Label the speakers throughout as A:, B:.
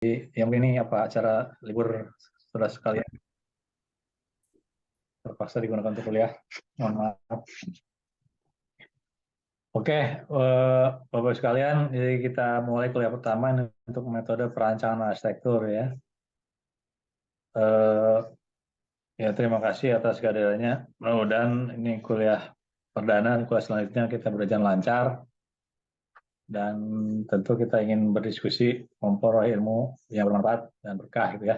A: yang ini apa acara libur saudara sekalian terpaksa digunakan untuk kuliah. Mohon maaf. Oke, Bapak sekalian, jadi kita mulai kuliah pertama untuk metode perancangan arsitektur ya. Ya terima kasih atas kehadirannya. Mudah-mudahan ini kuliah perdana dan kuliah selanjutnya kita berjalan lancar dan tentu kita ingin berdiskusi memperoleh ilmu yang bermanfaat dan berkah gitu ya.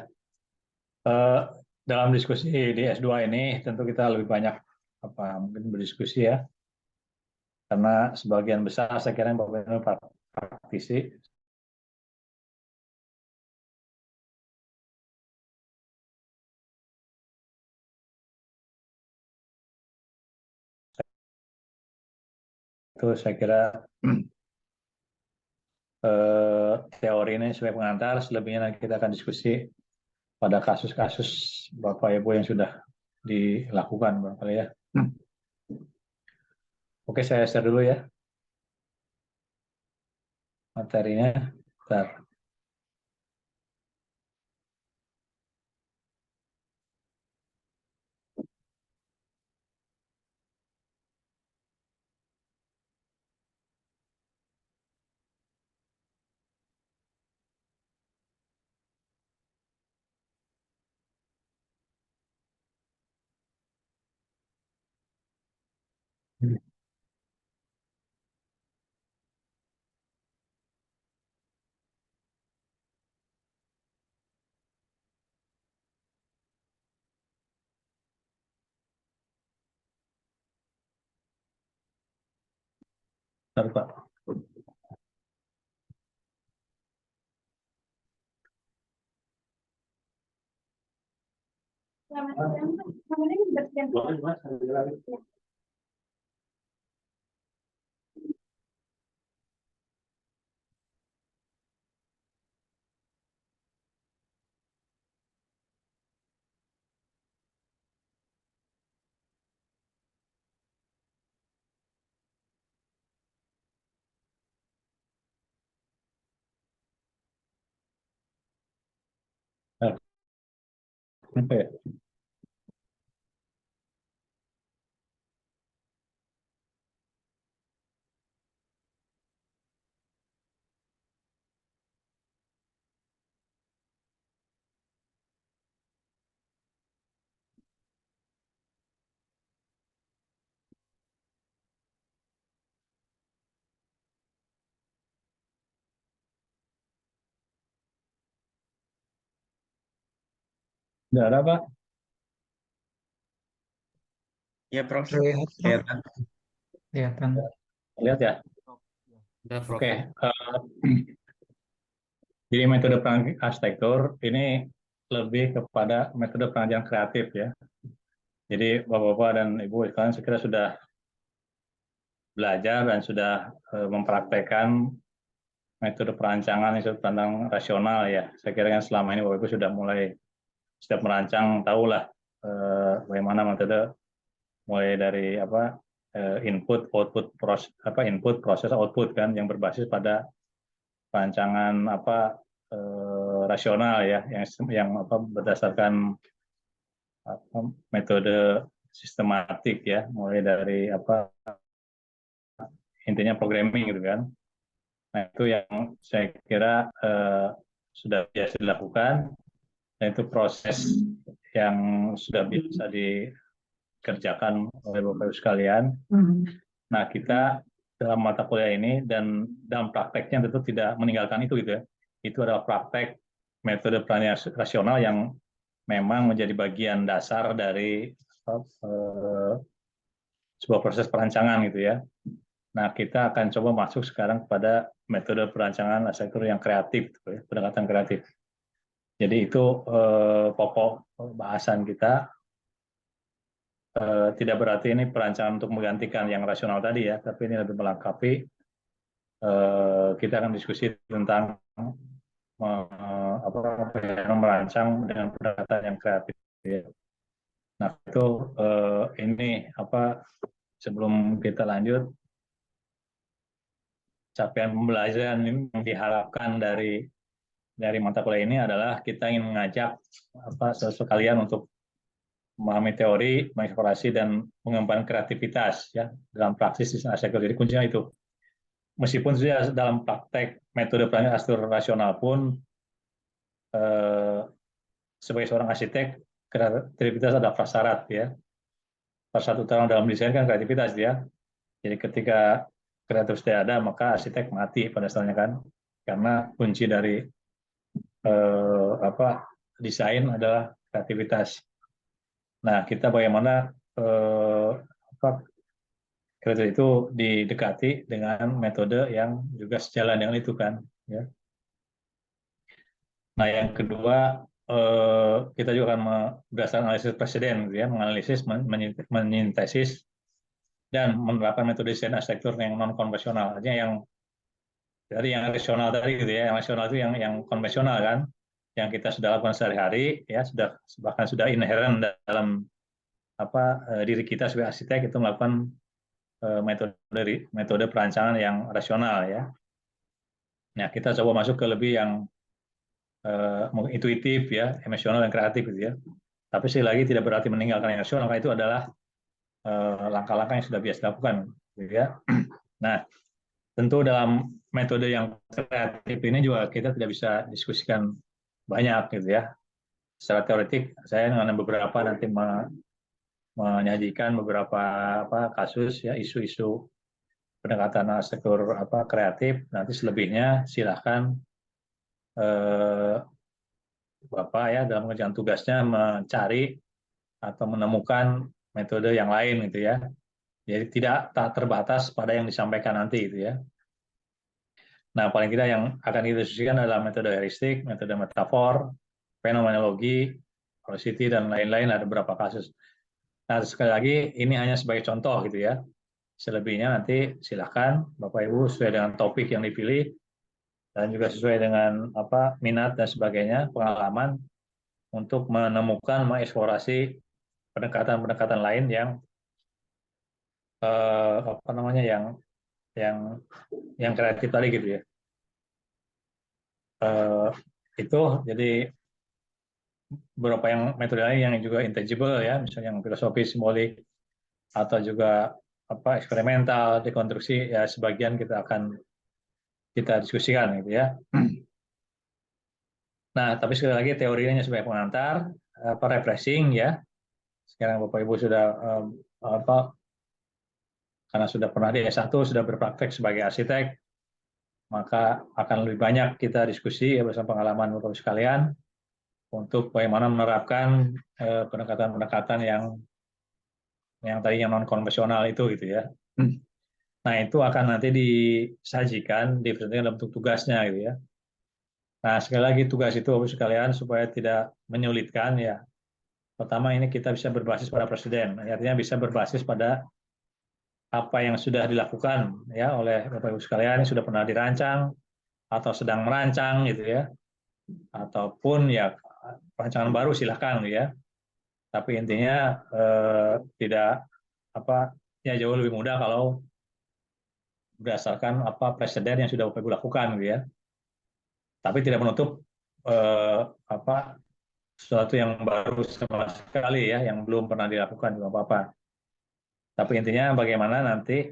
A: Dalam diskusi di S2 ini tentu kita lebih banyak mungkin berdiskusi ya, karena sebagian besar saya kira Bapak Ibu praktisi itu saya kira teori ini sebagai pengantar, selebihnya nanti kita akan diskusi pada kasus-kasus Bapak Ibu yang sudah dilakukan barangkali ya. Oke, saya share dulu ya materinya. Bentar. Bentar, Pak. Apa ya? Nggak ada, Pak?
B: Ya, Prof.
C: Terlihat, Prof.
B: Kelihatan.
C: Kelihatan.
A: Lihat ya.
B: Udah, Prof.
A: Oke. Jadi metode perancangan arsitektur ini lebih kepada metode perancangan kreatif ya. Jadi Bapak-Bapak dan Ibu sekalian saya kira sudah belajar dan sudah mempraktekkan metode perancangan yang tentang rasional ya. Saya kira kan selama ini Bapak Ibu sudah mulai setiap merancang tahulah bagaimana metode mulai dari input output proses output kan yang berbasis pada perancangan rasional ya yang berdasarkan metode sistematik ya mulai dari intinya programming gitu kan. Nah itu yang saya kira sudah biasa dilakukan dan itu proses yang sudah bisa dikerjakan oleh Bapak Ibu sekalian. Nah kita dalam mata kuliah ini dan dalam prakteknya tentu tidak meninggalkan itu gitu ya. Itu adalah praktek metode perancangan rasional yang memang menjadi bagian dasar dari sebuah proses perancangan gitu ya. Nah, kita akan coba masuk sekarang kepada metode perancangan arsitektur yang kreatif, gitu ya, pendekatan kreatif. Jadi itu pokok bahasan kita. Tidak berarti ini perancangan untuk menggantikan yang rasional tadi ya, tapi ini lebih melengkapi. Kita akan diskusi tentang merancang dengan pendekatan yang kreatif. Ya. Nah, itu ini sebelum kita lanjut. Capaian pembelajaran yang diharapkan dari dari mata kuliah ini adalah kita ingin mengajak sekalian untuk memahami teori, mengeksplorasi dan mengembangkan kreativitas ya dalam praksis desain arsitektur. Jadi kuncinya itu. Meskipun sudah dalam praktek metode planning arsitektur rasional pun sebagai seorang arsitek kreativitas ada prasyarat ya. Prasyarat utama dalam desain kan kreativitas ya. Jadi ketika kreativitas tidak ada maka arsitek mati pada dasarnya kan. Karena kunci dari desain adalah kreativitas. Nah, kita bagaimana kreativitas itu didekati dengan metode yang juga sejalan dengan itu kan. Ya. Nah, yang kedua kita juga akan berdasarkan analisis presiden, ya, menganalisis, menyintesis dan menerapkan metode desain arsitektur yang non konvensional. Artinya yang dari yang rasional tadi gitu ya, yang rasional itu yang konvensional kan, yang kita sudah lakukan sehari-hari ya, sudah bahkan sudah inherent dalam diri kita sebagai arsitek itu melakukan metode perancangan yang rasional ya. Nah, kita coba masuk ke lebih yang intuitif ya, emosional dan kreatif gitu ya. Tapi sekali lagi tidak berarti meninggalkan yang rasional, karena itu adalah langkah-langkah yang sudah biasa dilakukan gitu ya. Nah, tentu dalam metode yang kreatif ini juga kita tidak bisa diskusikan banyak gitu ya. Secara teoretik saya dengan beberapa nanti menyajikan beberapa kasus ya, isu-isu pendekatan arsitektur kreatif. Nanti selebihnya silahkan Bapak ya dalam mengerjakan tugasnya mencari atau menemukan metode yang lain gitu ya. Jadi tidak terbatas pada yang disampaikan nanti gitu ya. Nah, paling tidak yang akan kita diskusikan adalah metode heuristik, metode metafor, fenomenologi, velocity dan lain-lain, ada beberapa kasus. Nah, sekali lagi ini hanya sebagai contoh gitu ya. Selebihnya nanti silakan Bapak Ibu sesuai dengan topik yang dipilih dan juga sesuai dengan minat dan sebagainya, pengalaman untuk menemukan mengeksplorasi pendekatan-pendekatan lain yang yang kreatif tadi gitu ya. Itu jadi beberapa yang metode lain yang juga intangible ya, misalnya yang filosofi, simbolik atau juga eksperimental, dekonstruksi ya, sebagian kita diskusikan gitu ya. Nah, tapi sekali lagi teorinya sebagai pengantar, refreshing ya. Sekarang Bapak Ibu sudah karena sudah pernah di S1, sudah berpraktek sebagai arsitek, maka akan lebih banyak kita diskusi ya bersama pengalaman Bapak Ibu sekalian untuk bagaimana menerapkan pendekatan-pendekatan yang tadi yang non konvensional itu gitu ya. Nah, itu akan nanti disajikan, dipresentasikan dalam bentuk tugasnya gitu ya. Nah, sekali lagi tugas itu Bapak sekalian supaya tidak menyulitkan ya. Pertama ini kita bisa berbasis pada presiden, artinya bisa berbasis pada apa yang sudah dilakukan ya oleh Bapak Ibu sekalian yang sudah pernah dirancang atau sedang merancang gitu ya. Ataupun ya rancangan baru silahkan gitu ya. Tapi intinya tidak ya jauh lebih mudah kalau berdasarkan presiden yang sudah Bapak Ibu lakukan gitu ya. Tapi tidak menutup sesuatu yang baru sama sekali ya, yang belum pernah dilakukan juga apa-apa. Tapi intinya bagaimana nanti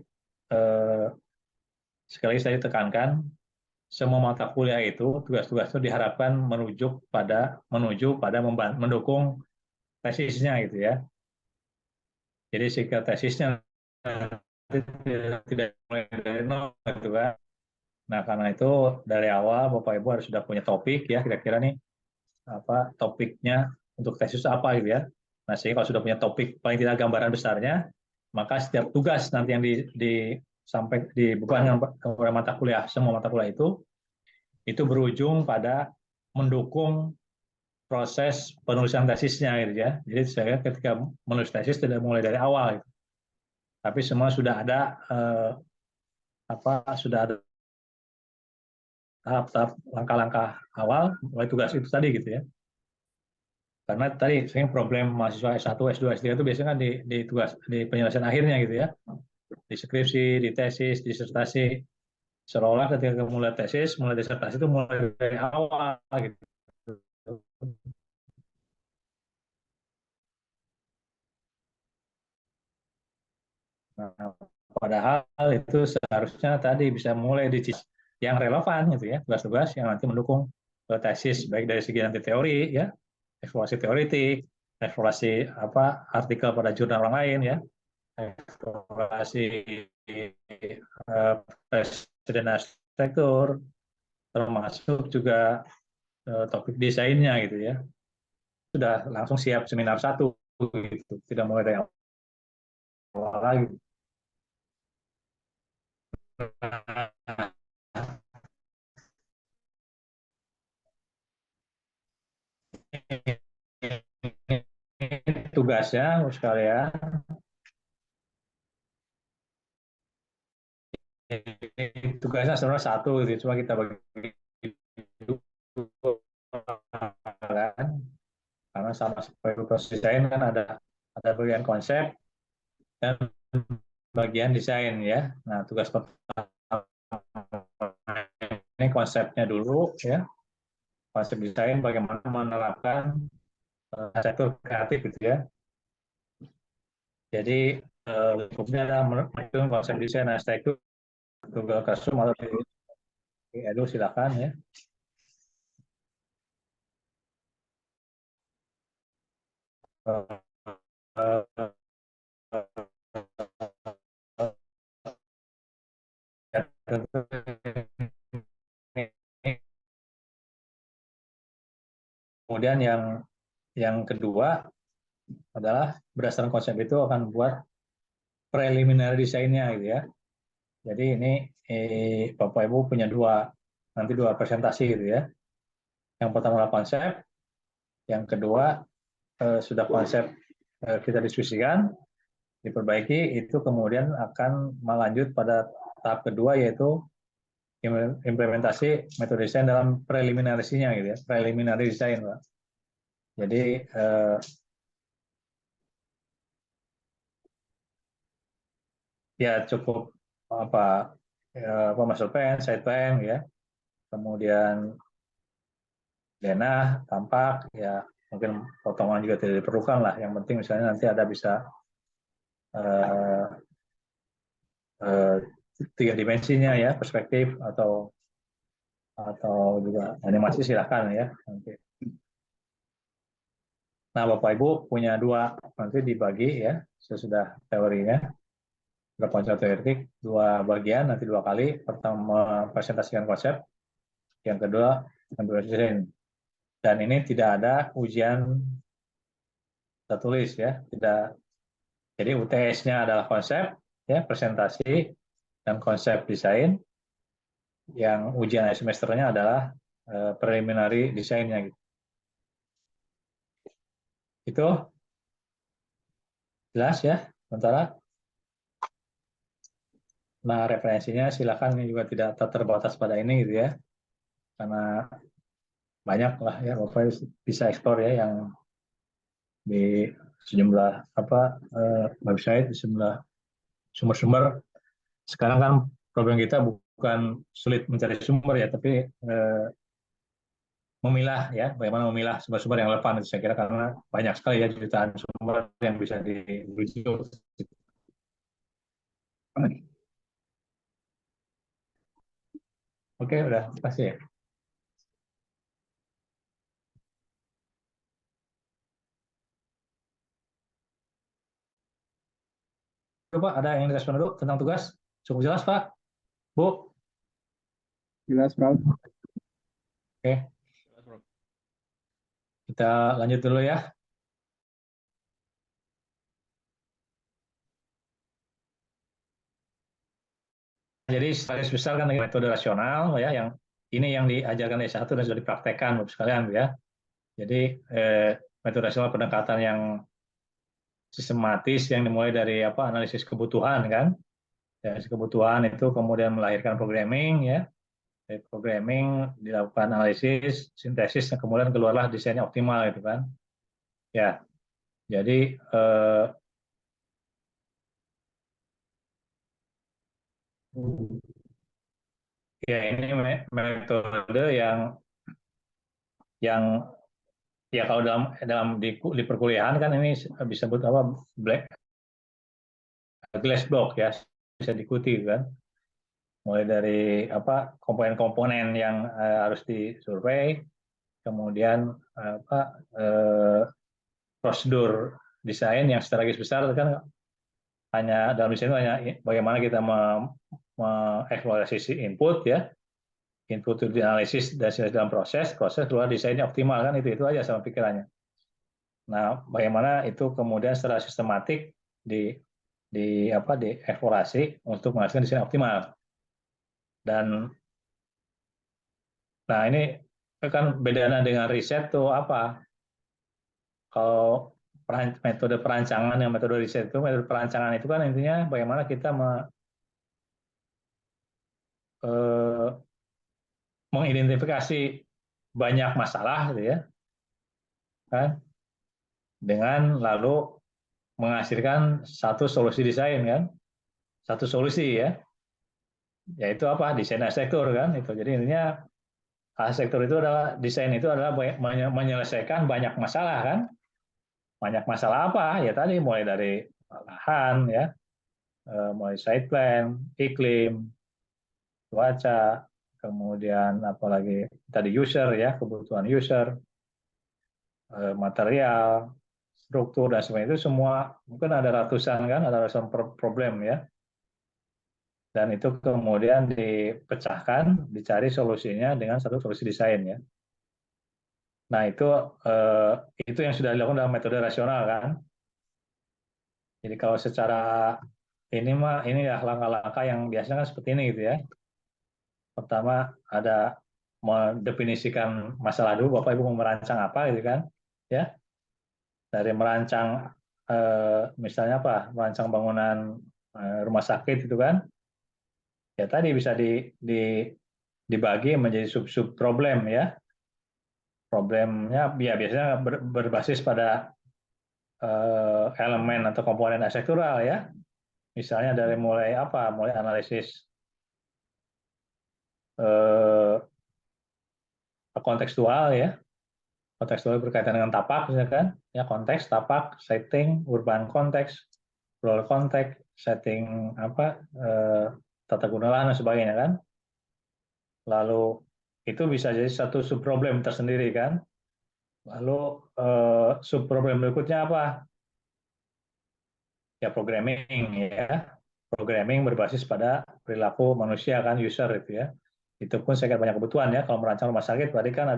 A: sekali lagi saya tekankan, semua mata kuliah itu tugas-tugas itu diharapkan menuju pada mendukung tesisnya gitu ya. Jadi jika tesisnya tidak mulai dari nol gitu kan. Nah, karena itu dari awal Bapak Ibu harus sudah punya topik ya, kira-kira nih topiknya untuk tesis apa gitu ya. Nah, sehingga kalau sudah punya topik paling tidak gambaran besarnya, maka setiap tugas nanti yang sampai dibebankan kepada mata kuliah, semua mata kuliah itu berujung pada mendukung proses penulisan tesisnya gitu ya. Jadi saya ketika menulis tesis tidak mulai dari awal gitu. Tapi semua sudah ada sudah ada tahap-tahap langkah-langkah awal mulai tugas itu tadi gitu ya. Karena tadi saya problem mahasiswa S1, S2, S3 itu biasanya kan di tugas di penyelesaian akhirnya gitu ya. Di skripsi, di tesis, di disertasi. Seolah-olah ketika mulai tesis, mulai disertasi itu mulai dari awal gitu. Nah, padahal itu seharusnya tadi bisa mulai di yang relevan gitu ya, tugas-tugas yang nanti mendukung tesis baik dari segi nanti teori ya, eksplorasi teoritik, eksplorasi apa artikel pada jurnal orang lain ya, eksplorasi presiden arsitektur, termasuk juga topik desainnya gitu ya. Sudah langsung siap seminar satu gitu, tidak mulai dari awal lagi. Tugasnya sekalian tugasnya sebenarnya satu gitu, cuma kita bagi kan karena sama seperti proses desain kan ada bagian konsep dan bagian desain ya. Nah, tugas pertama ini konsepnya dulu ya, konsep desain bagaimana menerapkan sektor kreatif gitu ya. Jadi lingkupnya adalah menghitung konsep desain arsitektur Google Classroom atau di Edu silakan ya. Kemudian yang kedua adalah berdasarkan konsep itu akan buat preliminary desainnya gitu ya. Jadi ini Bapak Ibu punya nanti dua presentasi gitu ya. Yang pertama adalah konsep, yang kedua sudah konsep kita diskusikan, diperbaiki, itu kemudian akan melanjut pada tahap kedua yaitu implementasi metode desain dalam preliminarisinya gitu ya, preliminary design Pak. Jadi ya cukup apa master plan, side plan ya, kemudian denah, tampak ya, mungkin potongan juga tidak diperlukan lah. Yang penting misalnya nanti ada bisa eh, eh, tiga dimensinya ya, perspektif atau juga animasi silahkan ya nanti. Nah, Bapak Ibu punya nanti dibagi ya sesudah teorinya, berapa teoretik, dua bagian nanti dua kali. Pertama presentasikan konsep, yang kedua desain. Dan ini tidak ada ujian tertulis ya, tidak. Jadi UTS-nya adalah konsep ya, presentasi dan konsep desain. Yang ujian semesternya adalah preliminary desainnya gitu. Itu jelas ya, sementara. Nah, referensinya silakan, ini juga tidak terbatas pada ini gitu ya, karena banyak lah ya, Bapak bisa eksplor ya yang di sejumlah website, di sejumlah sumber-sumber. Sekarang kan problem kita bukan sulit mencari sumber ya, tapi memilah ya, bagaimana memilah sumber-sumber yang relevan itu saya kira, karena banyak sekali ya jutaan sumber yang bisa dirujuk. Oke, udah pasti ya. Coba ada yang direspon dulu tentang tugas? Cukup jelas, Pak? Bu?
C: Jelas, Prof.
A: Oke, kita lanjut dulu ya. Jadi garis besar kan metode rasional ya, yang ini yang diajarkan di S1 dan sudah dipraktekkan Bapak sekalian ya. Jadi metode rasional pendekatan yang sistematis yang dimulai dari analisis kebutuhan kan. Analisis kebutuhan itu kemudian melahirkan programming ya. Dari programming dilakukan analisis, sintesis, dan kemudian keluarlah desainnya optimal gitu kan. Ya. Jadi Ya, ini metode yang ya kalau dalam di perkuliahan kan ini disebut apa, black glass block ya, bisa diikuti kan, mulai dari apa, komponen-komponen yang harus disurvei, kemudian apa, eh, prosedur desain yang strategis besar itu kan, hanya dalam desain itu hanya bagaimana kita mengeksplorasi input ya, input itu dianalisis dan dalam proses keluar desainnya optimal kan, itu aja sama pikirannya. Nah, bagaimana itu kemudian secara sistematik dievaluasi untuk menghasilkan desain optimal. Dan nah ini kan bedanya dengan riset tuh apa? Kalau metode perancangan yang metode riset itu, metode perancangan itu kan intinya bagaimana kita eh, mengidentifikasi banyak masalah gitu ya, kan? Dengan lalu menghasilkan satu solusi desain kan, satu solusi ya, yaitu apa, desain arsitektur kan itu. Jadi intinya arsitektur itu adalah, desain itu adalah menyelesaikan banyak masalah kan. Banyak masalah apa ya, tadi mulai dari lahan ya, mulai site plan, iklim, cuaca, kemudian apalagi tadi user ya, kebutuhan user, material, struktur dan sebagainya, itu semua mungkin ada ratusan kan, ada ratusan problem ya, dan itu kemudian dipecahkan, dicari solusinya dengan satu solusi desain ya. Nah itu yang sudah dilakukan dalam metode rasional kan. Jadi kalau secara ini ya langkah-langkah yang biasanya kan seperti ini gitu ya. Pertama ada mendefinisikan masalah dulu, Bapak Ibu mau merancang apa gitu kan, ya. Dari merancang misalnya apa, merancang bangunan rumah sakit itu kan, ya tadi bisa dibagi menjadi sub-sub problem ya. Problemnya ya biasanya berbasis pada elemen atau komponen arsitektural ya. Misalnya dari mulai apa, mulai analisis kontekstual ya, kontekstual berkaitan dengan tapak misalkan ya, konteks, tapak, setting, urban konteks, rural konteks, setting apa, tata guna lahan dan sebagainya kan. Lalu itu bisa jadi satu subproblem tersendiri kan. Lalu subproblem berikutnya apa? Ya programming ya. Programming berbasis pada perilaku manusia kan, user itu ya. Itu pun saya kira banyak kebutuhan ya. Kalau merancang rumah sakit berarti kan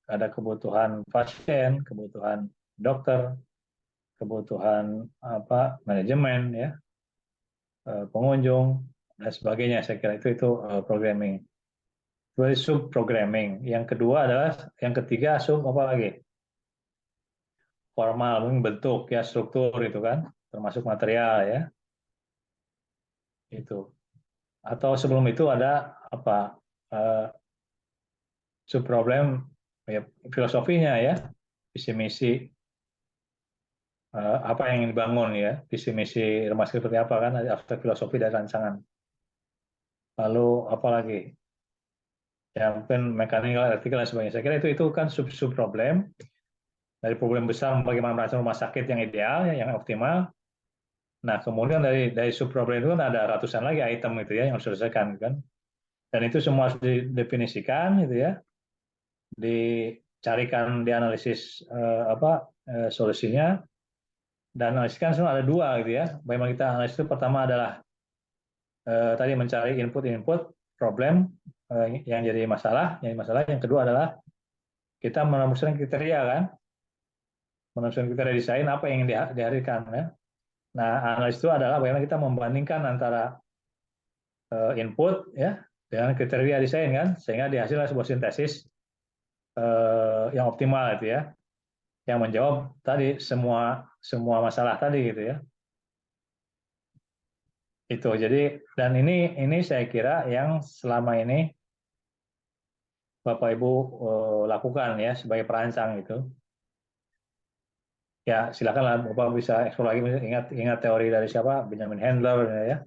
A: ada kebutuhan pasien, kebutuhan dokter, kebutuhan apa, manajemen ya, pengunjung dan sebagainya. Saya kira itu programming. Itu sub programming. Yang kedua adalah, yang ketiga sub apa lagi? Formal, bentuk ya, struktur itu kan, termasuk material ya. Itu. Atau sebelum itu ada apa? Sub problem ya, filosofinya ya, visi misi, apa yang dibangun ya, visi misi rumah sakit seperti apa kan, ada aspek filosofi dan rancangan. Lalu apa lagi? Ya mungkin mekanikal, elektrikal dan sebagainya. Saya kira itu kan sub problem dari problem besar bagaimana merancang rumah sakit yang ideal, yang optimal. Nah kemudian dari sub problem itu kan ada ratusan lagi item itu ya yang harus diselesaikan kan. Dan itu semua harus didefinisikan gitu ya, dicarikan, dianalisis solusinya, dan analisiskan semua ada dua gitu ya. Bagaimana kita analisis itu, pertama adalah tadi mencari input problem yang jadi masalah, yang kedua adalah kita menemukan kriteria kan, menemukan kriteria desain apa yang dihadirkan ya. Nah analisis itu adalah bagaimana kita membandingkan antara input ya dengan kriteria desain kan, sehingga dihasilkan sebuah sintesis yang optimal itu ya, yang menjawab tadi semua masalah tadi gitu ya. Itu jadi, dan ini saya kira yang selama ini Bapak Ibu lakukan ya sebagai perancang itu. Ya silakanlah Bapak bisa eksplor lagi, ingat teori dari siapa, Benjamin Handler ya.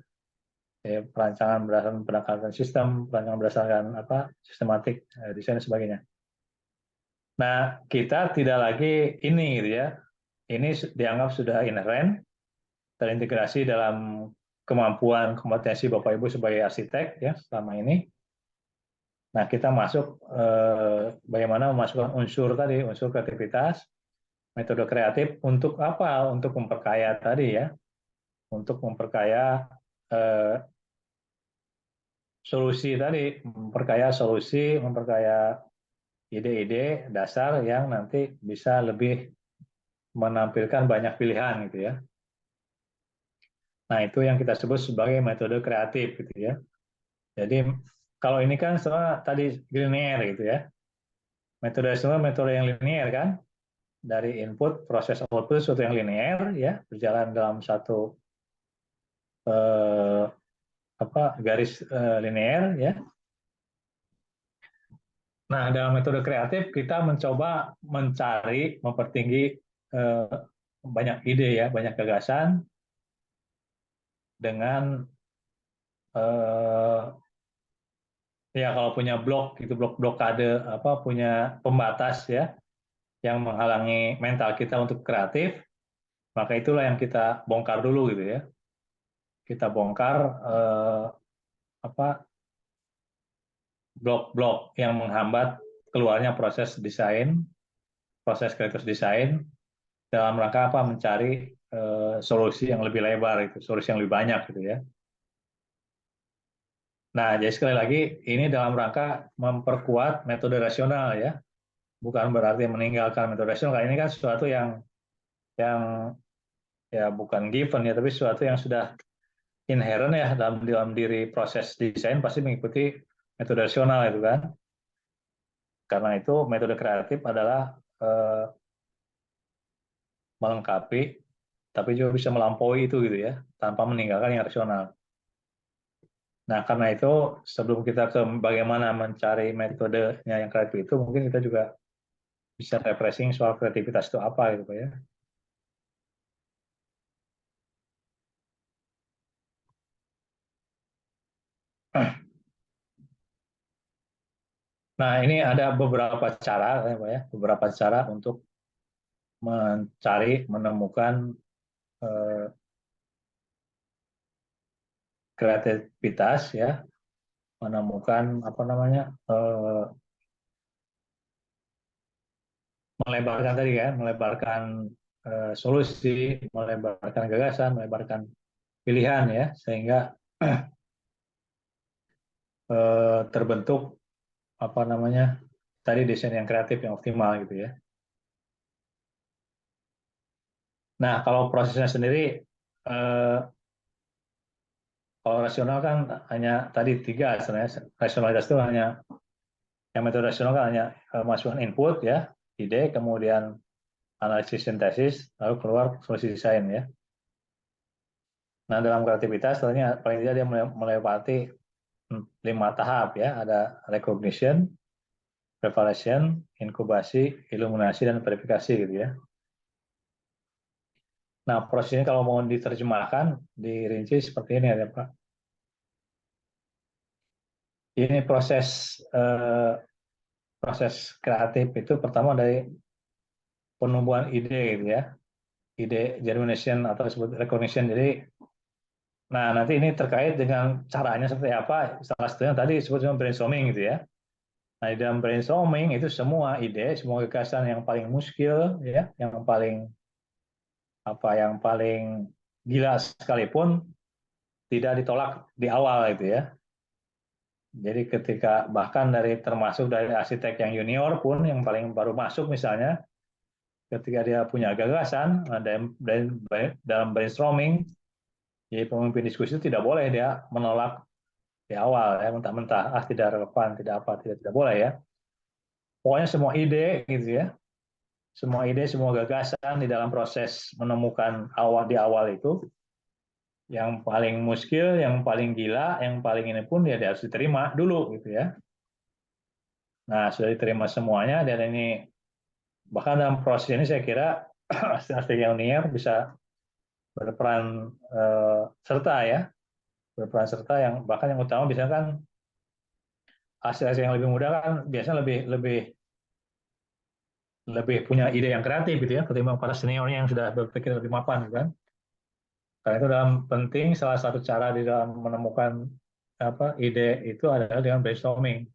A: ya, perancangan berdasarkan pendekatan sistem, perancangan berdasarkan sistematik, desain dan sebagainya. Nah, kita tidak lagi ini gitu ya. Ini dianggap sudah inherent, terintegrasi dalam kemampuan kompetensi Bapak Ibu sebagai arsitek ya selama ini. Nah, kita masuk bagaimana memasukkan unsur tadi, unsur kreativitas, metode kreatif untuk apa? Untuk memperkaya tadi ya, untuk memperkaya solusi tadi, memperkaya solusi, memperkaya ide-ide dasar yang nanti bisa lebih menampilkan banyak pilihan gitu ya. Nah, itu yang kita sebut sebagai metode kreatif gitu ya. Jadi kalau ini kan semua tadi linear gitu ya. Metode semua metode yang linear kan. Dari input, proses output sesuatu yang linear ya, berjalan dalam satu eh, garis linear ya. Nah, dalam metode kreatif kita mencoba mencari, mempertinggi banyak ide ya, banyak gagasan dengan ya kalau punya blok itu blok blokade punya pembatas ya yang menghalangi mental kita untuk kreatif, maka itulah yang kita bongkar dulu gitu ya. Kita bongkar blok-blok yang menghambat keluarnya proses desain, proses kreatif desain dalam rangka mencari solusi yang lebih lebar itu, solusi yang lebih banyak gitu ya. Nah, jadi sekali lagi ini dalam rangka memperkuat metode rasional ya, bukan berarti meninggalkan metode rasional. Karena ini kan sesuatu yang ya bukan given ya, tapi sesuatu yang sudah inherent ya dalam diri proses desain pasti mengikuti metode rasional itu kan. Karena itu metode kreatif adalah melengkapi, tapi juga bisa melampaui itu gitu ya, tanpa meninggalkan yang rasional. Nah, karena itu sebelum kita ke bagaimana mencari metodenya yang kreatif itu, mungkin kita juga bisa refreshing soal kreativitas itu apa gitu Pak ya. Nah, ini ada beberapa cara ya Pak ya, beberapa cara untuk mencari, menemukan kreativitas ya, menemukan melebarkan tadi ya, melebarkan solusi, melebarkan gagasan, melebarkan pilihan ya, sehingga terbentuk tadi desain yang kreatif yang optimal gitu ya. Nah, kalau prosesnya sendiri kalau rasional kan hanya tadi 3 sebenarnya. Rasionalitas itu hanya yang metode rasional kan hanya masukan input ya, ide, kemudian analisis sintesis, lalu keluar solusi desain ya. Nah, dalam kreativitas sebenarnya paling tidak dia melewati 5 tahap ya, ada recognition, preparation, inkubasi, iluminasi, dan verifikasi gitu ya. Nah, proses ini kalau mau diterjemahkan, dirinci seperti ini ya Pak. Ini proses kreatif itu pertama dari penumbuhan ide gitu ya, ide germination atau disebut recognition. Jadi, nah nanti ini terkait dengan caranya seperti apa. Salah satunya tadi disebut brainstorming gitu ya. Nah, di dalam brainstorming itu semua ide, semua gagasan yang paling muskil ya, yang paling gila sekalipun tidak ditolak di awal itu ya. Jadi ketika bahkan termasuk dari arsitek yang junior pun yang paling baru masuk misalnya, ketika dia punya gagasan dalam brainstorming, jadi pemimpin diskusi itu tidak boleh dia menolak di awal ya, mentah-mentah tidak relevan, tidak boleh ya. Pokoknya semua ide gitu ya, semua ide, semua gagasan di dalam proses menemukan di awal itu yang paling muskil, yang paling gila, yang paling ini pun ya dia harus diterima dulu gitu ya. Nah, sudah diterima semuanya dan ini bahkan dalam proses ini saya kira arsitek yang linear bisa berperan serta ya berperan serta yang bahkan yang utama biasanya kan hasil-hasil yang lebih muda kan biasanya lebih lebih lebih punya ide yang kreatif gitu ya ketimbang para seniornya yang sudah berpikir lebih mapan gitu kan. Karena itu dalam penting salah satu cara di dalam menemukan ide itu adalah dengan brainstorming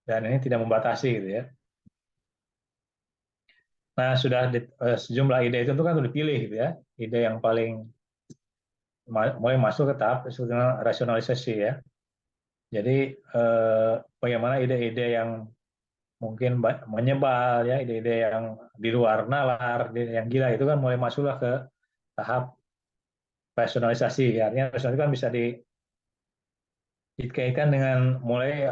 A: dan ini tidak membatasi gitu ya. Nah sudah sejumlah ide itu kan sudah dipilih gitu ya, ide yang paling mulai masuk ke tahap rasionalisasi ya. Jadi bagaimana ide-ide yang mungkin menyebal ya, ide-ide yang di luar nalar, yang gila itu kan mulai masuklah ke tahap rasionalisasi. Ya, artinya rasionalisasi kan bisa dikaitkan dengan mulai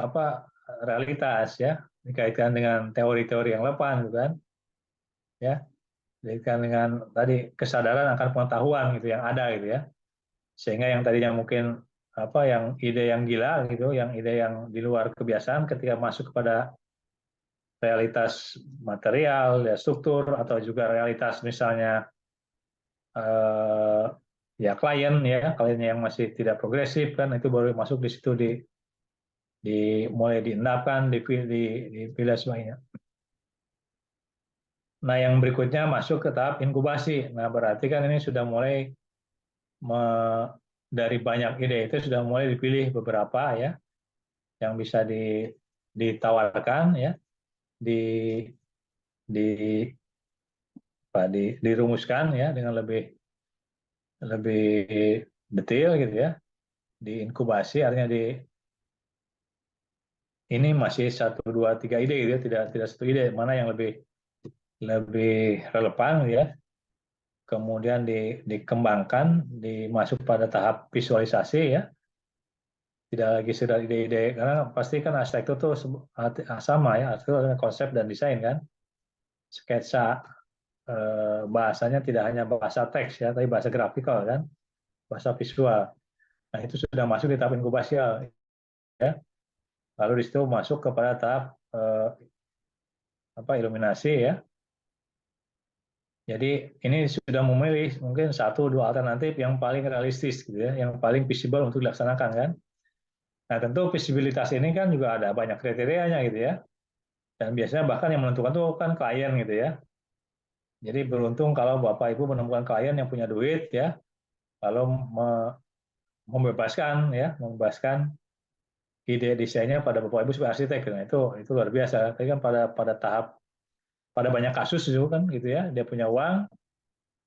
A: realitas ya, dikaitkan dengan teori-teori yang lepan gitu kan, ya, dikaitkan dengan tadi kesadaran akan pengetahuan gitu yang ada gitu ya, sehingga yang tadinya mungkin yang ide yang gila gitu, yang ide yang di luar kebiasaan ketika masuk kepada realitas material, ya struktur atau juga realitas misalnya ya kliennya yang masih tidak progresif kan itu baru masuk di situ mulai diendapkan, dipilih sebagainya. Nah yang berikutnya masuk ke tahap inkubasi. Nah berarti kan ini sudah mulai dari banyak ide itu sudah mulai dipilih beberapa ya yang bisa ditawarkan ya di di dirumuskan ya dengan lebih lebih detail gitu ya, diinkubasi artinya ini masih 1, 2, 3 ide gitu ya, tidak satu ide mana yang lebih lebih relevan gitu ya, kemudian dikembangkan, dimasuk pada tahap visualisasi ya, tidak lagi sekedar ide-ide karena pasti kan arsitektur tuh sama ya, arsitektur konsep dan desain kan, sketsa bahasanya tidak hanya bahasa teks ya, tapi bahasa grafikal kan, bahasa visual. Nah itu sudah masuk di tahap inkubasi ya. Lalu di situ masuk kepada tahap iluminasi ya. Jadi ini sudah memilih mungkin 1, 2 alternatif yang paling realistis gitu ya, yang paling visible untuk dilaksanakan kan. Nah tentu visibilitas ini kan juga ada banyak kriterianya gitu ya. Dan biasanya bahkan yang menentukan itu kan klien gitu ya. Jadi beruntung kalau Bapak Ibu menemukan klien yang punya duit ya, lalu membebaskan ide desainnya pada Bapak Ibu sebagai arsitek. Nah, itu luar biasa. Tapi kan pada banyak kasus itu kan gitu ya, dia punya uang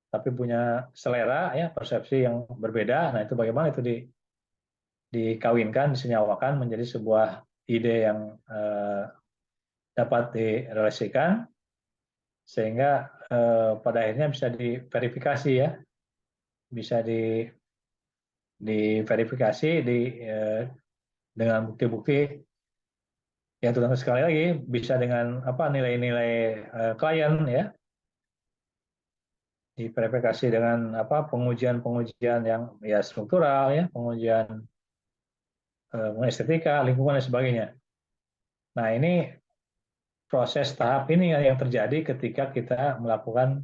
A: tapi punya selera ya, persepsi yang berbeda. Nah, itu bagaimana itu dikawinkan, disenyawakan menjadi sebuah ide yang dapat direalisasikan sehingga pada akhirnya bisa diverifikasi ya, bisa diverifikasi dengan bukti-bukti yang terutama sekali lagi bisa dengan nilai-nilai klien ya, diverifikasi dengan pengujian-pengujian yang ya struktural ya, pengujian estetika, lingkungan dan sebagainya. Nah ini proses tahap ini yang terjadi ketika kita melakukan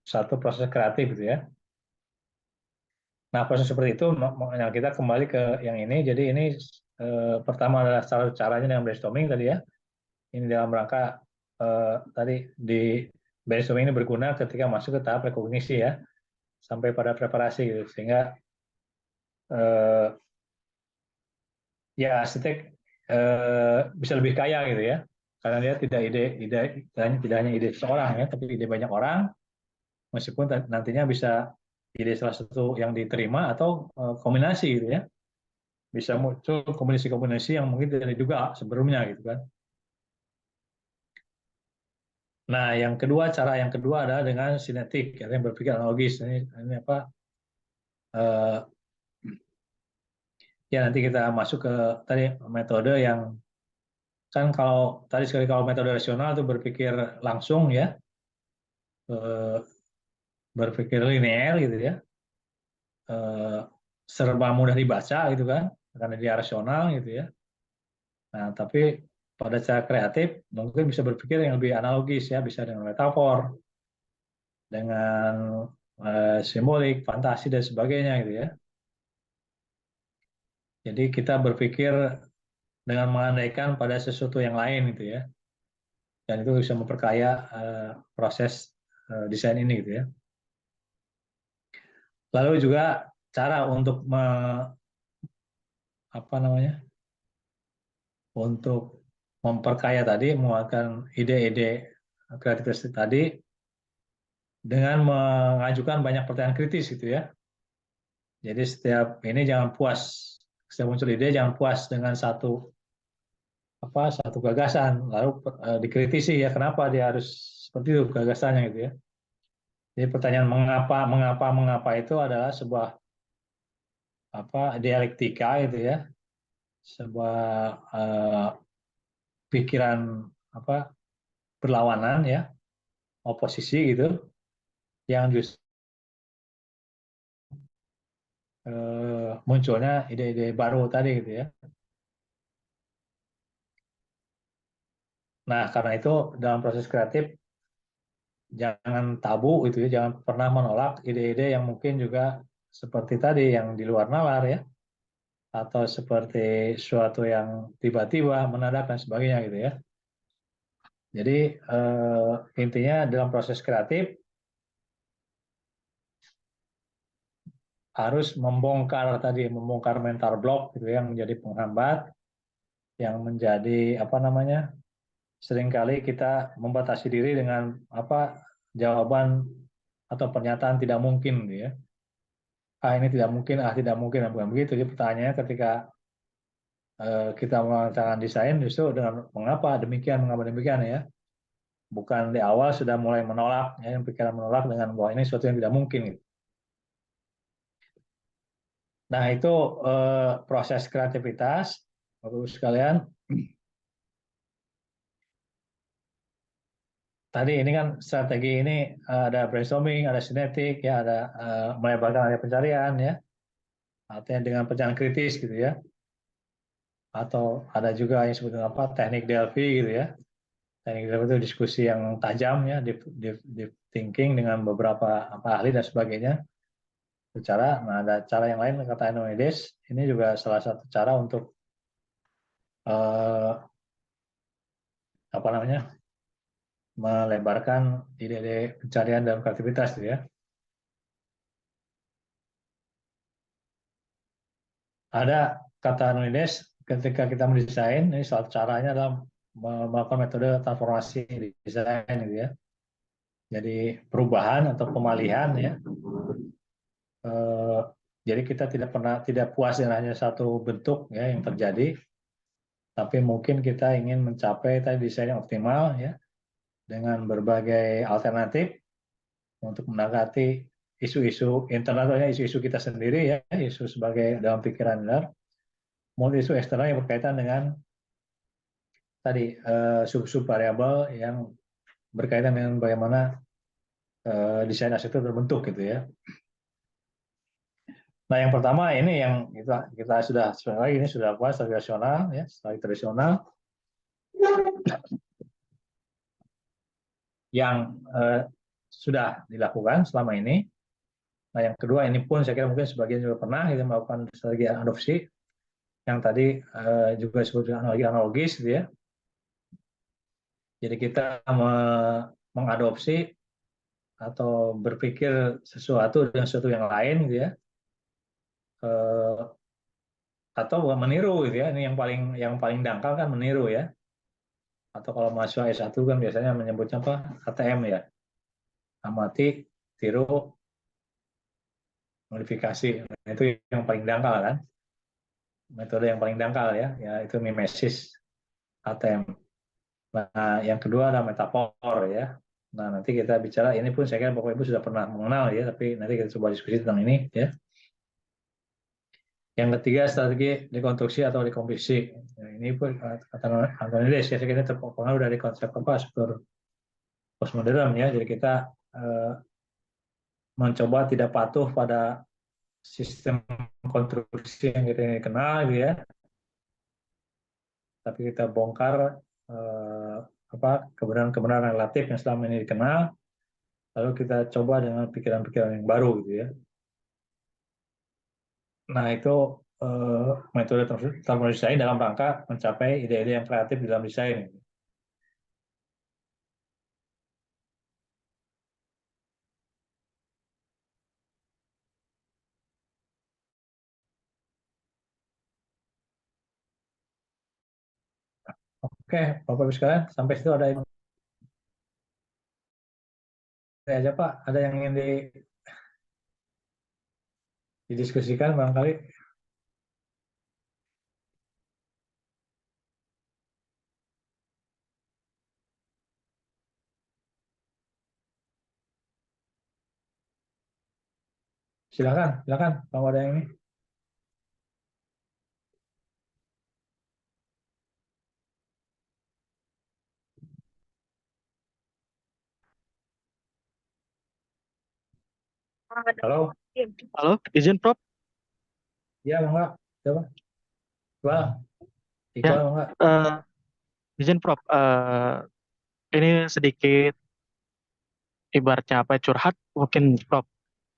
A: satu proses kreatif gitu ya. Nah proses seperti itu yang kita kembali ke yang ini. Jadi ini pertama adalah caranya dengan brainstorming tadi ya. Ini dalam rangka tadi di brainstorming ini berguna ketika masuk ke tahap rekognisi ya, sampai pada preparasi gitu. Sehingga ya arsitek bisa lebih kaya gitu ya, karena dia tidak hanya ide seorang ya, tapi ide banyak orang, meskipun nantinya bisa ide salah satu yang diterima atau kombinasi gitu ya, bisa muncul kombinasi-kombinasi yang mungkin tidak diduga sebelumnya gitu kan. Nah, cara yang kedua adalah dengan sinetik, yang berpikir analogis. Ini apa? Ya nanti kita masuk ke tadi metode yang kan kalau metode rasional itu berpikir langsung ya, berpikir linear gitu ya, serba mudah dibaca gitu kan, karena dia rasional gitu ya. Nah tapi pada cara kreatif mungkin bisa berpikir yang lebih analogis ya, bisa dengan metafor, dengan simbolik, fantasi dan sebagainya gitu ya. Jadi kita berpikir dengan mengandaikan pada sesuatu yang lain gitu ya. Dan itu bisa memperkaya proses desain ini gitu ya. Lalu juga cara untuk apa namanya? Untuk memperkaya tadi, mengeluarkan ide-ide kreativitas tadi dengan mengajukan banyak pertanyaan kritis gitu ya. Jadi setiap ini jangan puas, setiap muncul ide jangan puas dengan satu gagasan, lalu dikritisi ya kenapa dia harus seperti itu gagasannya gitu ya. Jadi pertanyaan mengapa itu adalah sebuah dialektika itu ya, sebuah pikiran berlawanan ya, oposisi gitu, yang justru munculnya ide-ide baru tadi gitu ya. Nah, karena itu dalam proses kreatif jangan tabu itu ya, jangan pernah menolak ide-ide yang mungkin juga seperti tadi yang di luar nalar ya, atau seperti suatu yang tiba-tiba mendadak dan sebagainya gitu ya. Jadi intinya dalam proses kreatif harus membongkar mental block gitu yang menjadi penghambat, yang menjadi seringkali kita membatasi diri dengan jawaban atau pernyataan tidak mungkin gitu ya. Ini tidak mungkin, bukan begitu. Jadi pertanyaannya ketika kita melakukan desain justru dengan mengapa demikian ya. Bukan di awal sudah mulai menolak, ya, yang pikiran menolak dengan bahwa ini sesuatu yang tidak mungkin. Gitu. Nah itu proses kreativitas, Bapak-Ibu sekalian. Tadi ini kan strategi ini ada brainstorming, ada sinetik, ya ada melebarkan area pencarian, ya, artinya dengan pencarian kritis gitu ya. Atau ada juga yang disebut teknik Delphi gitu ya. Teknik Delphi itu diskusi yang tajam ya, deep thinking dengan beberapa ahli dan sebagainya. Cara, nah ada cara yang lain kata Enoides, ini juga salah satu cara untuk melebarkan ide-ide pencarian dan kreativitas gitu ya. Ada kata Enoides ketika kita mendesain, ini salah caranya adalah melakukan metode transformasi desain gitu ya. Jadi perubahan atau pemalihan ya. Jadi kita tidak puas dengan hanya satu bentuk ya yang terjadi, tapi mungkin kita ingin mencapai tadi desain yang optimal ya dengan berbagai alternatif untuk mendekati isu-isu internal, isu-isu kita sendiri ya, isu sebagai dalam pikiran benar, maupun isu eksternal yang berkaitan dengan tadi sub-sub variabel yang berkaitan dengan bagaimana desain arsitektur terbentuk gitu ya. Nah, yang pertama ini yang kita sudah sebenarnya ini sudah puas tradisional ya, tradisional yang sudah dilakukan selama ini. Nah, yang kedua ini pun saya kira mungkin sebagian juga pernah kita melakukan strategi adopsi yang tadi juga disebut analogis gitu ya. Jadi kita mengadopsi atau berpikir sesuatu dengan sesuatu yang lain gitu ya. Atau meniru gitu ya. Ini yang paling dangkal kan meniru ya. Atau kalau mahasiswa S1 kan biasanya menyebutnya apa? ATM ya. Amati, tiru, modifikasi. Nah, itu yang paling dangkal kan. Metode yang paling dangkal ya, yaitu mimesis ATM. Nah, yang kedua adalah metafor ya. Nah, nanti kita bicara ini pun saya kira Bapak Ibu sudah pernah mengenal ya, tapi nanti kita coba diskusi tentang ini ya. Yang ketiga strategi dekonstruksi atau dekomposisi. Nah, ini pun kata Antonides ya, saya kira terpengaruh dari konsep struktur postmodern ya. Jadi kita mencoba tidak patuh pada sistem konstruksi yang kita kenal gitu ya, tapi kita bongkar kebenaran-kebenaran relatif yang selama ini dikenal, lalu kita coba dengan pikiran-pikiran yang baru gitu ya. Nah, itu metode transformasi desain dalam rangka mencapai ide-ide yang kreatif di dalam desain. Oke, Bapak-Ibu sekalian, sampai situ ada yang aja Pak, ada yang ingin didiskusikan barangkali. Silakan, silakan kalau ada yang ini. Halo,
D: Halo, izin Prof.
A: ya Bang, coba. Iqbal,
D: Ya,
A: Iqbal Bang.
D: eh, izin Prof. Ini sedikit ibaratnya apa curhat mungkin Prof.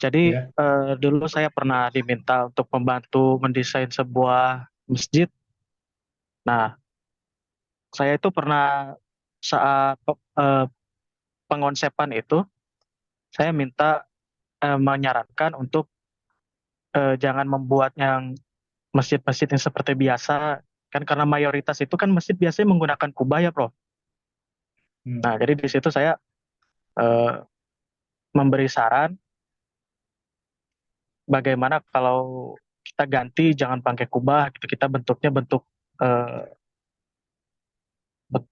D: Jadi
A: Ya.
D: dulu saya pernah diminta untuk membantu mendesain sebuah masjid. Nah, saya itu pernah saat pengonsepan itu saya minta menyarankan untuk jangan membuat yang masjid-masjid yang seperti biasa kan karena mayoritas itu kan masjid biasanya menggunakan kubah ya Prof. Nah, jadi di situ saya eh, memberi saran bagaimana kalau kita ganti jangan pakai kubah gitu kita bentuknya eh,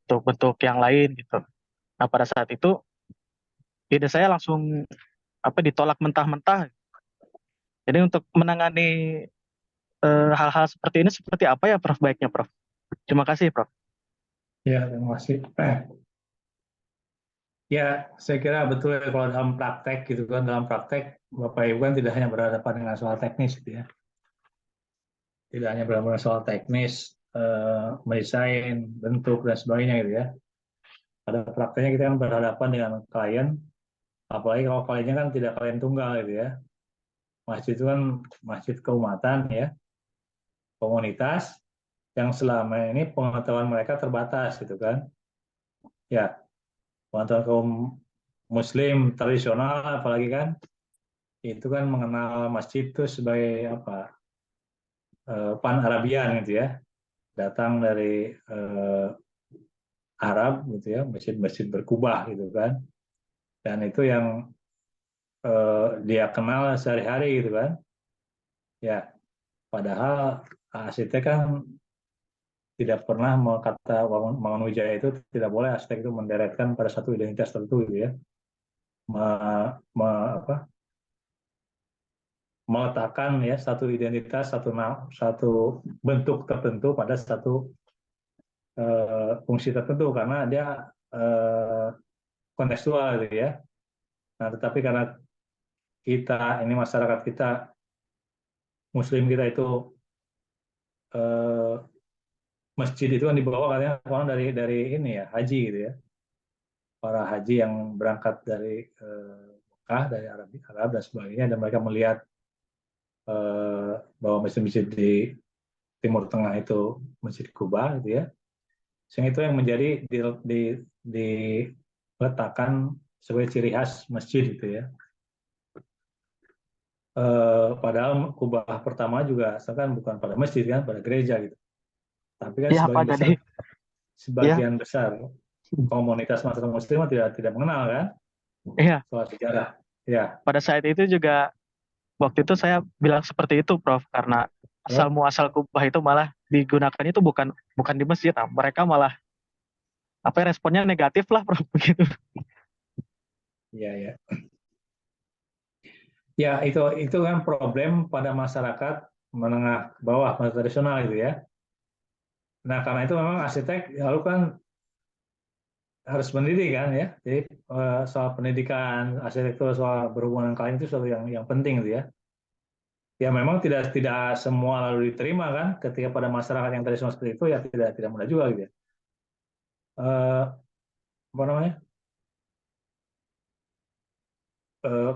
D: bentuk yang lain gitu. Nah pada saat itu ide saya langsung apa ditolak mentah-mentah. Jadi untuk menangani hal-hal seperti ini seperti apa ya Prof baiknya Prof? Terima kasih Prof.
A: Ya, terima kasih. Ya, saya kira betul ya, kalau dalam praktek gitu kan, dalam praktek Bapak Ibu kan tidak hanya berhadapan dengan soal teknis gitu ya. Tidak hanya berhadapan soal teknis, mendesain, bentuk dan sebagainya gitu ya. Pada prakteknya kita kan berhadapan dengan klien, apalagi kalau kliennya kan tidak klien tunggal gitu ya. Masjid itu kan masjid keumatan ya, komunitas yang selama ini pengetahuan mereka terbatas gitu kan. Ya, pengetahuan kaum muslim tradisional apalagi kan itu kan mengenal masjid itu sebagai apa, pan Arabian gitu ya, datang dari Arab gitu ya, masjid-masjid berkubah gitu kan, dan itu yang dia kenal sehari-hari gitu kan. Ya, padahal arsitek kan tidak pernah kata Mangunwijaya itu tidak boleh arsitek itu menderetkan pada satu identitas tertentu gitu ya, me, apa, meletakkan ya satu identitas, satu bentuk tertentu pada satu fungsi tertentu karena dia eh, kontekstual gitu ya. Nah, tetapi karena kita ini masyarakat kita Muslim kita itu eh, masjid itu kan dibawa katanya orang dari ini ya haji gitu ya, para haji yang berangkat dari Mekah dari Arab dan sebagainya, dan mereka melihat bahwa masjid-masjid di Timur Tengah itu masjid Kuba gitu ya, sehingga itu yang menjadi diletakkan sebagai ciri khas masjid gitu ya. Padahal kubah pertama juga kan bukan pada masjid kan, pada gereja gitu. Tapi kan
D: Iya Pak jadi ya
A: sebagian besar komunitas masyarakat muslim tidak mengenal kan
D: iya
A: soal sejarah. Ya,
D: pada saat itu juga waktu itu saya bilang seperti itu Prof karena asal
A: oh,
D: muasal kubah itu malah digunakannya itu bukan bukan di masjid. Nah, mereka malah apa ya, responnya negatif lah Prof begitu.
A: ya, ya. Ya, itu kan problem pada masyarakat menengah bawah, masyarakat tradisional gitu ya. Nah, karena itu memang arsitek lalu kan harus mendidik kan ya. Jadi soal pendidikan arsitektur, soal berhubungan dengan klien itu sesuatu yang penting gitu ya. Ya memang tidak semua lalu diterima kan ketika pada masyarakat yang tradisional seperti itu, ya tidak mudah juga gitu ya. Apa namanya?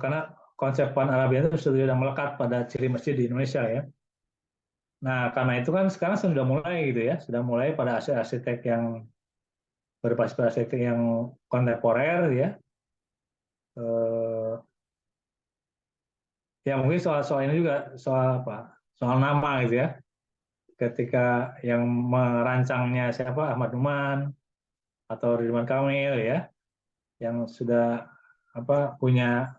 A: karena konsep Pan Arabian itu sudah melekat pada ciri masjid di Indonesia ya. Nah, karena itu kan sekarang sudah mulai gitu ya, sudah mulai pada arsitek yang berbasis pada arsitek yang kontemporer ya. Ya mungkin soal ini juga soal apa? Soal nama gitu ya. Ketika yang merancangnya siapa Ahmad Numan atau Ridwan Kamil ya, yang sudah apa punya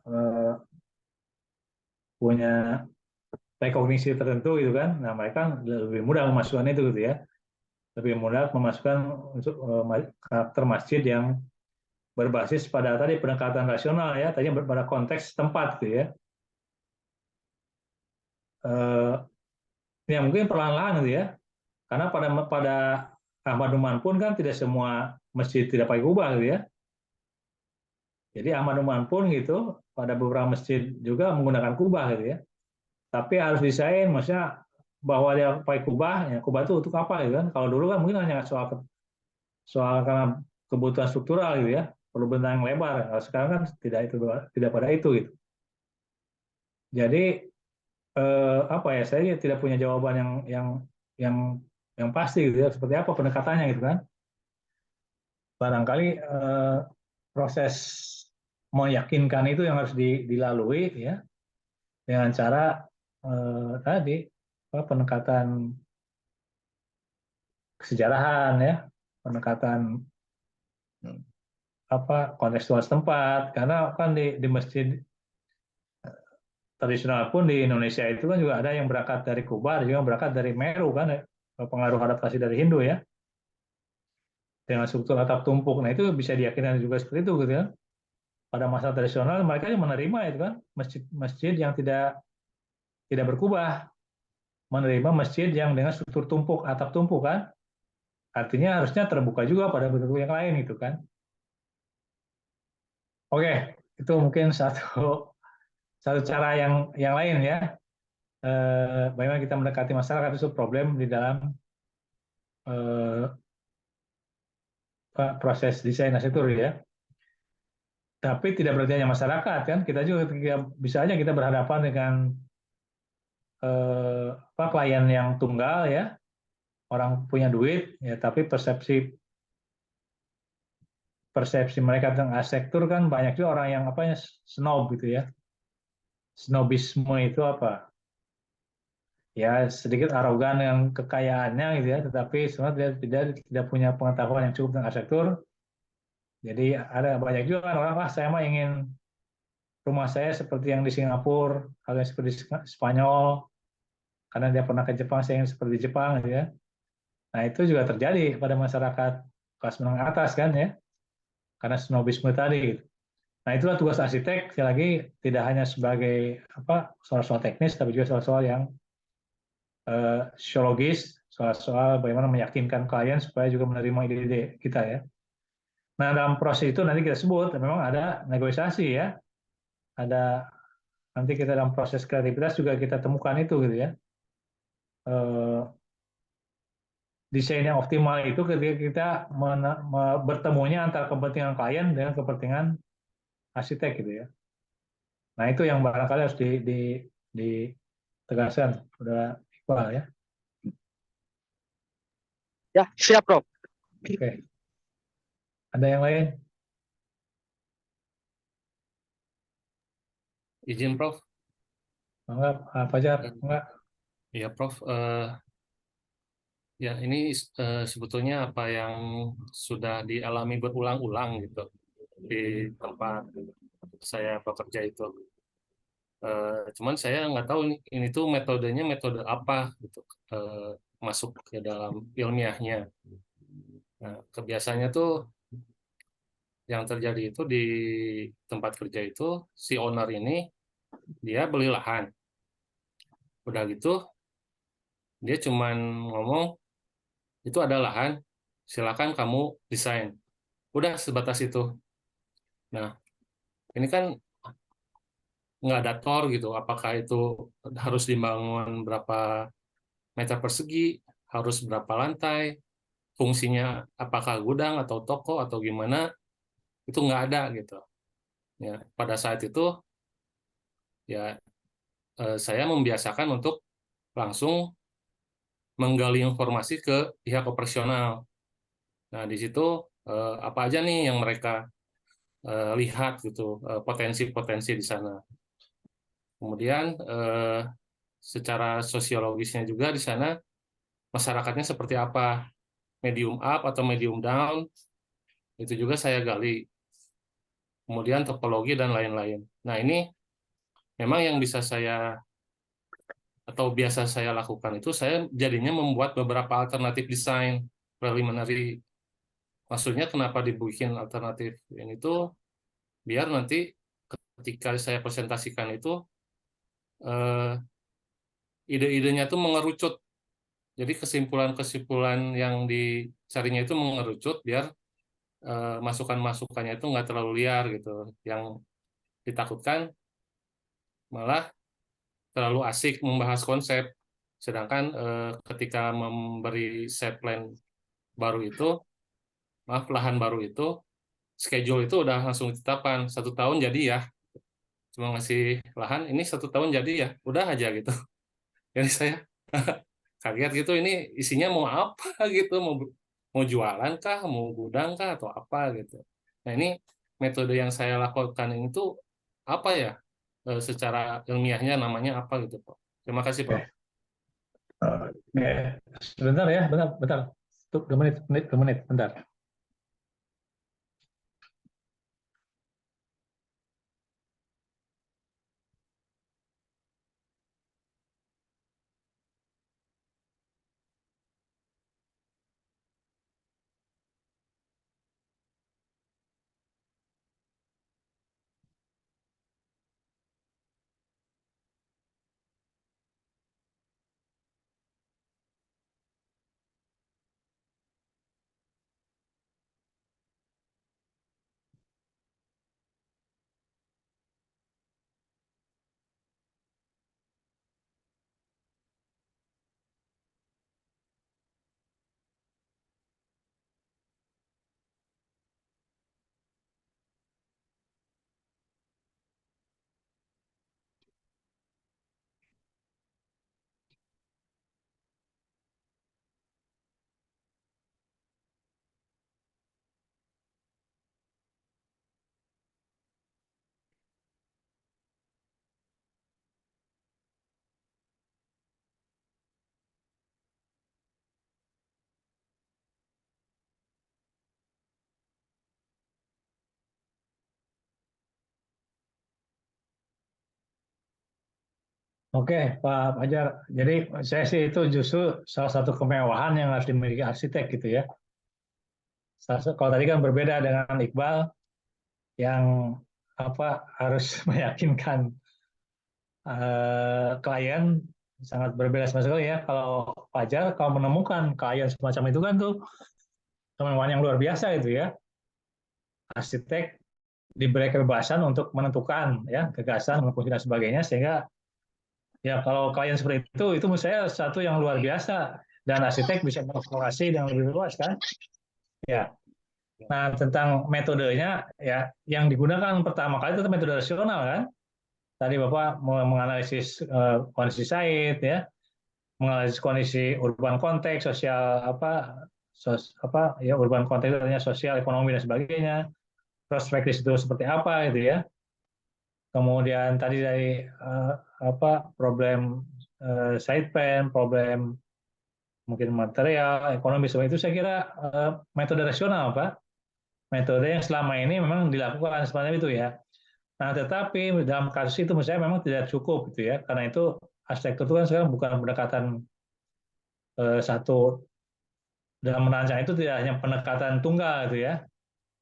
A: rekognisi tertentu gitu kan. Nah, mereka lebih mudah memasukkan itu gitu ya. Lebih mudah memasukkan untuk karakter masjid yang berbasis pada tadi pendekatan rasional ya, tadi pada konteks tempat gitu ya. Ya mungkin perlahan-lahan gitu ya. Karena pada Ahmad Numan pun kan tidak semua masjid tidak pakai kubah gitu ya. Jadi Ahmad Numan pun gitu pada beberapa masjid juga menggunakan kubah gitu ya. Tapi harus desain, maksudnya bahwa dia pakai kubah, ya kubah itu untuk apa gitu kan? Kalau dulu kan mungkin hanya soal karena kebutuhan struktural gitu ya, perlu bentang yang lebar. Kalau sekarang kan tidak pada itu gitu. Jadi apa ya? Saya tidak punya jawaban yang yang pasti gitu ya. Seperti apa pendekatannya gitu kan? Barangkali proses meyakinkan itu yang harus dilalui ya dengan cara tadi pendekatan kesejarahan ya, pendekatan apa kontekstual setempat karena kan di masjid tradisional pun di Indonesia itu kan juga ada yang berangkat dari Kuba, ada juga yang berangkat dari Meru kan ya, pengaruh adaptasi dari Hindu ya dengan struktur atap tumpuk. Nah itu bisa diyakini juga seperti itu gitu ya. Pada masa tradisional mereka menerima itu kan masjid-masjid yang tidak berkubah, menerima masjid yang dengan struktur tumpuk, atap tumpuk kan. Artinya harusnya terbuka juga pada bentuk yang lain itu kan. Oke, itu mungkin satu cara yang lain ya. Bagaimana kita mendekati masyarakat itu problem di dalam proses desain arsitektur ya. Tapi tidak berarti hanya masyarakat kan. Kita juga bisa aja kita berhadapan dengan klien yang tunggal ya, orang punya duit ya, tapi persepsi mereka tentang arsitektur kan banyak juga orang yang apa ya snob gitu ya. Snobisme itu apa? Ya sedikit arogan yang kekayaannya gitu ya, tetapi sebenarnya tidak punya pengetahuan yang cukup tentang arsitektur. Jadi ada banyak juga kan orang, saya mah ingin rumah saya seperti yang di Singapura, atau yang seperti di Spanyol, karena dia pernah ke Jepang, saya ingin seperti Jepang gitu ya. Nah itu juga terjadi pada masyarakat kelas menengah atas kan ya, karena snobisme tadi. Gitu. Nah itulah tugas arsitek, sekali lagi tidak hanya sebagai apa soal-soal teknis, tapi juga soal-soal yang sosiologis, soal-soal bagaimana meyakinkan klien supaya juga menerima ide-ide kita ya. Nah dalam proses itu nanti kita sebut memang ada negosiasi ya, ada nanti kita dalam proses kreativitas juga kita temukan itu gitu ya. Desain yang optimal itu ketika kita bertemunya antara kepentingan klien dengan kepentingan arsitek gitu ya. Nah itu yang barangkali harus ditegaskan, udah Iqbal ya.
D: Ya, siap, Prof.
A: Oke. Ada yang lain?
B: Izin, Prof.
A: Enggak, Fajar? Enggak.
B: Ya, Prof. Ya, ini sebetulnya apa yang sudah dialami berulang-ulang gitu di tempat saya bekerja itu. Cuman saya nggak tahu ini tuh metodenya metode apa gitu masuk ke dalam ilmiahnya. Nah, kebiasaannya tuh yang terjadi itu di tempat kerja itu si owner ini dia beli lahan. Udah gitu dia cuman ngomong itu ada lahan, silakan kamu desain. Udah sebatas itu. Nah, ini kan nggak ada tor gitu. Apakah itu harus dibangun berapa meter persegi, harus berapa lantai, fungsinya apakah gudang atau toko atau gimana, itu nggak ada gitu. Ya, pada saat itu ya saya membiasakan untuk langsung menggali informasi ke pihak operasional. Nah, di situ apa aja nih yang mereka lihat gitu, potensi-potensi di sana. Kemudian secara sosiologisnya juga di sana masyarakatnya seperti apa, medium up atau medium down, itu juga saya gali. Kemudian topologi dan lain-lain. Nah, ini memang yang bisa saya atau biasa saya lakukan itu saya jadinya membuat beberapa alternatif desain preliminary. Maksudnya kenapa dibikin alternatif ini tuh biar nanti ketika saya presentasikan itu eh, ide-idenya tuh mengerucut. Jadi kesimpulan-kesimpulan yang dicarinya itu mengerucut biar masukan-masukannya itu nggak terlalu liar gitu. Yang ditakutkan malah terlalu asik membahas konsep. Sedangkan ketika memberi set plan baru itu, lahan baru itu, schedule itu udah langsung ditetapkan 1 tahun jadi ya. Cuma ngasih lahan ini 1 tahun jadi ya, udah aja gitu. Jadi saya kaget gitu, ini isinya mau apa gitu, mau jualan kah, mau gudang kah atau apa gitu. Nah, ini metode yang saya lakukan ini tuh apa ya, secara ilmiahnya namanya apa gitu Pak. Terima kasih Pak.
A: Oke. Sebentar ya, bentar, bentar. Tuh, 2 menit, menit, 2 menit, bentar. Oke, Pak Fajar. Jadi saya sih itu justru salah satu kemewahan yang harus dimiliki arsitek gitu ya. Kalau tadi kan berbeda dengan Iqbal yang harus meyakinkan klien, sangat berbeda sama sekali ya. Kalau Fajar kalau menemukan klien semacam itu kan tuh kemewahan yang luar biasa itu ya. Arsitek diberi kebebasan untuk menentukan ya gagasan, fungsi dan sebagainya, sehingga ya kalau klien seperti itu menurut saya satu yang luar biasa, dan arsitek bisa mengeksplorasi dengan lebih luas kan. Ya. Nah, tentang metodenya ya, yang digunakan pertama kali itu metode rasional kan. Tadi Bapak menganalisis kondisi site ya, menganalisis kondisi urban konteks, sosial ya, urban konteks artinya sosial, ekonomi dan sebagainya. Prospek di situ seperti apa gitu ya. Kemudian tadi dari problem site plan, problem mungkin material, ekonomi, seperti itu saya kira metode rasional Pak. Metode yang selama ini memang dilakukan seperti itu ya. Nah, tetapi dalam kasus itu menurut saya memang tidak cukup gitu ya. Karena itu arsitektur itu kan sekarang bukan pendekatan satu, dalam merancang itu tidak hanya pendekatan tunggal gitu ya,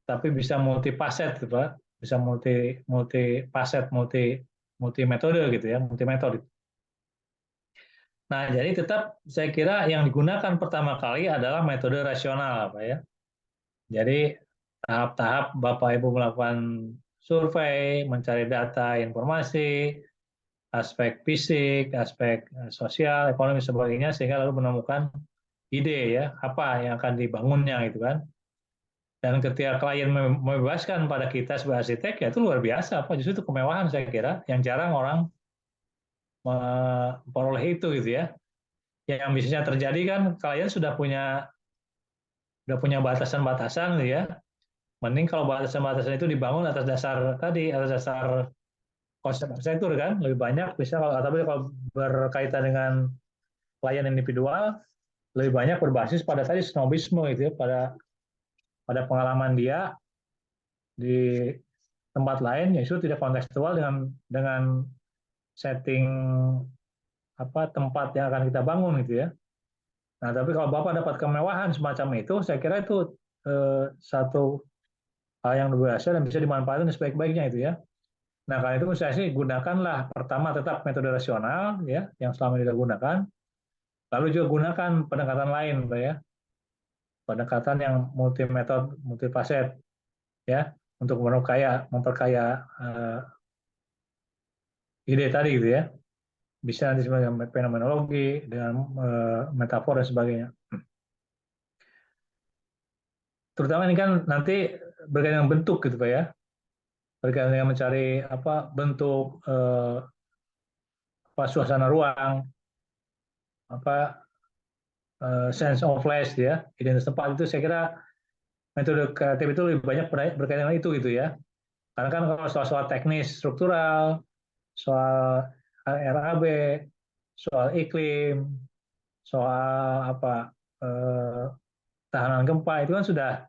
A: tapi bisa multi facet gitu Pak. Bisa multi facet, multi metode gitu ya, multi metode. Nah, jadi tetap saya kira yang digunakan pertama kali adalah metode rasional Pak ya. Jadi tahap-tahap Bapak Ibu melakukan survei, mencari data, informasi, aspek fisik, aspek sosial, ekonomi, sebagainya, sehingga lalu menemukan ide ya, apa yang akan dibangunnya gitu kan. Dan ketika klien membebaskan pada kita sebagai arsitek, ya itu luar biasa, Pak. Justru itu kemewahan saya kira, yang jarang orang memperoleh itu gitu ya. Yang biasanya terjadi kan kalian sudah punya batasan-batasan gitu ya. Mending kalau batasan-batasan itu dibangun atas dasar tadi, atas dasar konsep arsitektur kan, lebih banyak bisa kalau, tapi kalau berkaitan dengan klien individual lebih banyak berbasis pada tadi snobisme gitu ya, pada pada pengalaman dia di tempat lain yang itu tidak kontekstual dengan setting tempat yang akan kita bangun gitu ya. Nah, tapi kalau Bapak dapat kemewahan semacam itu, saya kira itu satu hal yang luar biasa dan bisa dimanfaatkan sebaik-baiknya itu ya. Nah, karena itu saya sih gunakanlah pertama tetap metode rasional ya yang selama ini kita gunakan, lalu juga gunakan pendekatan lain, Pak ya. Pendekatan yang multi metode, multi faset ya untuk memperkaya ide tadi gitu ya. Bisa nanti sebagai fenomenologi dengan metafor dan sebagainya. Terutama ini kan nanti berkaitan dengan bentuk gitu Pak ya. Berkaitan dengan mencari bentuk suasana ruang, apa sense of place ya, identitas tempat itu saya kira metode kreatif itu lebih banyak berkaitan dengan itu gitu ya. Karena kan kalau soal-soal teknis struktural, soal RAB, soal iklim, soal eh, tahanan gempa itu kan sudah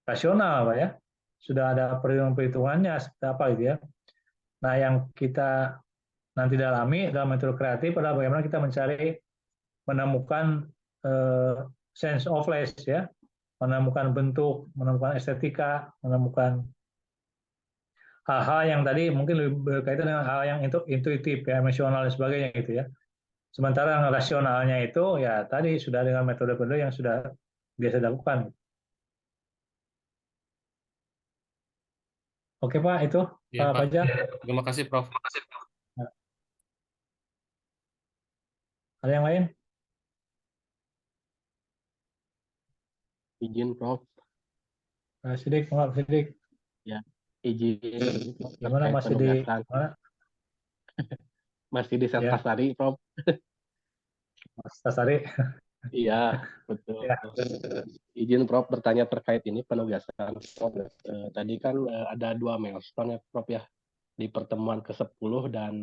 A: rasional Pak ya. Sudah ada perhitungan-perhitungannya apa gitu ya. Nah, yang kita nanti dalami dalam metode kreatif adalah bagaimana kita menemukan sense of place ya, menemukan bentuk, menemukan estetika, menemukan hal-hal yang tadi mungkin lebih berkaitan dengan hal yang intuitif ya, emosional dan sebagainya gitu ya. Sementara yang rasionalnya itu ya tadi sudah dengan metode-metode yang sudah biasa dilakukan. Oke Pak, itu
B: Ya,
A: Pak
B: Pak.
A: Fajar.
B: Terima kasih, Prof.
A: Ada yang lain?
E: Izin Prof.
A: Sidik, Pak Sidik.
E: Ya, izin
A: Gimana
E: terkait
A: masih di
E: penugasan.
A: mana?
E: Masih di
A: Ya,
E: Sertasari, Prof.
A: Mas Tasari.
E: Iya, betul.
A: Ya,
E: Izin Prof bertanya terkait ini penugasan. Prof. Tadi kan ada 2 milestone ya, Prof ya, di pertemuan ke-10 dan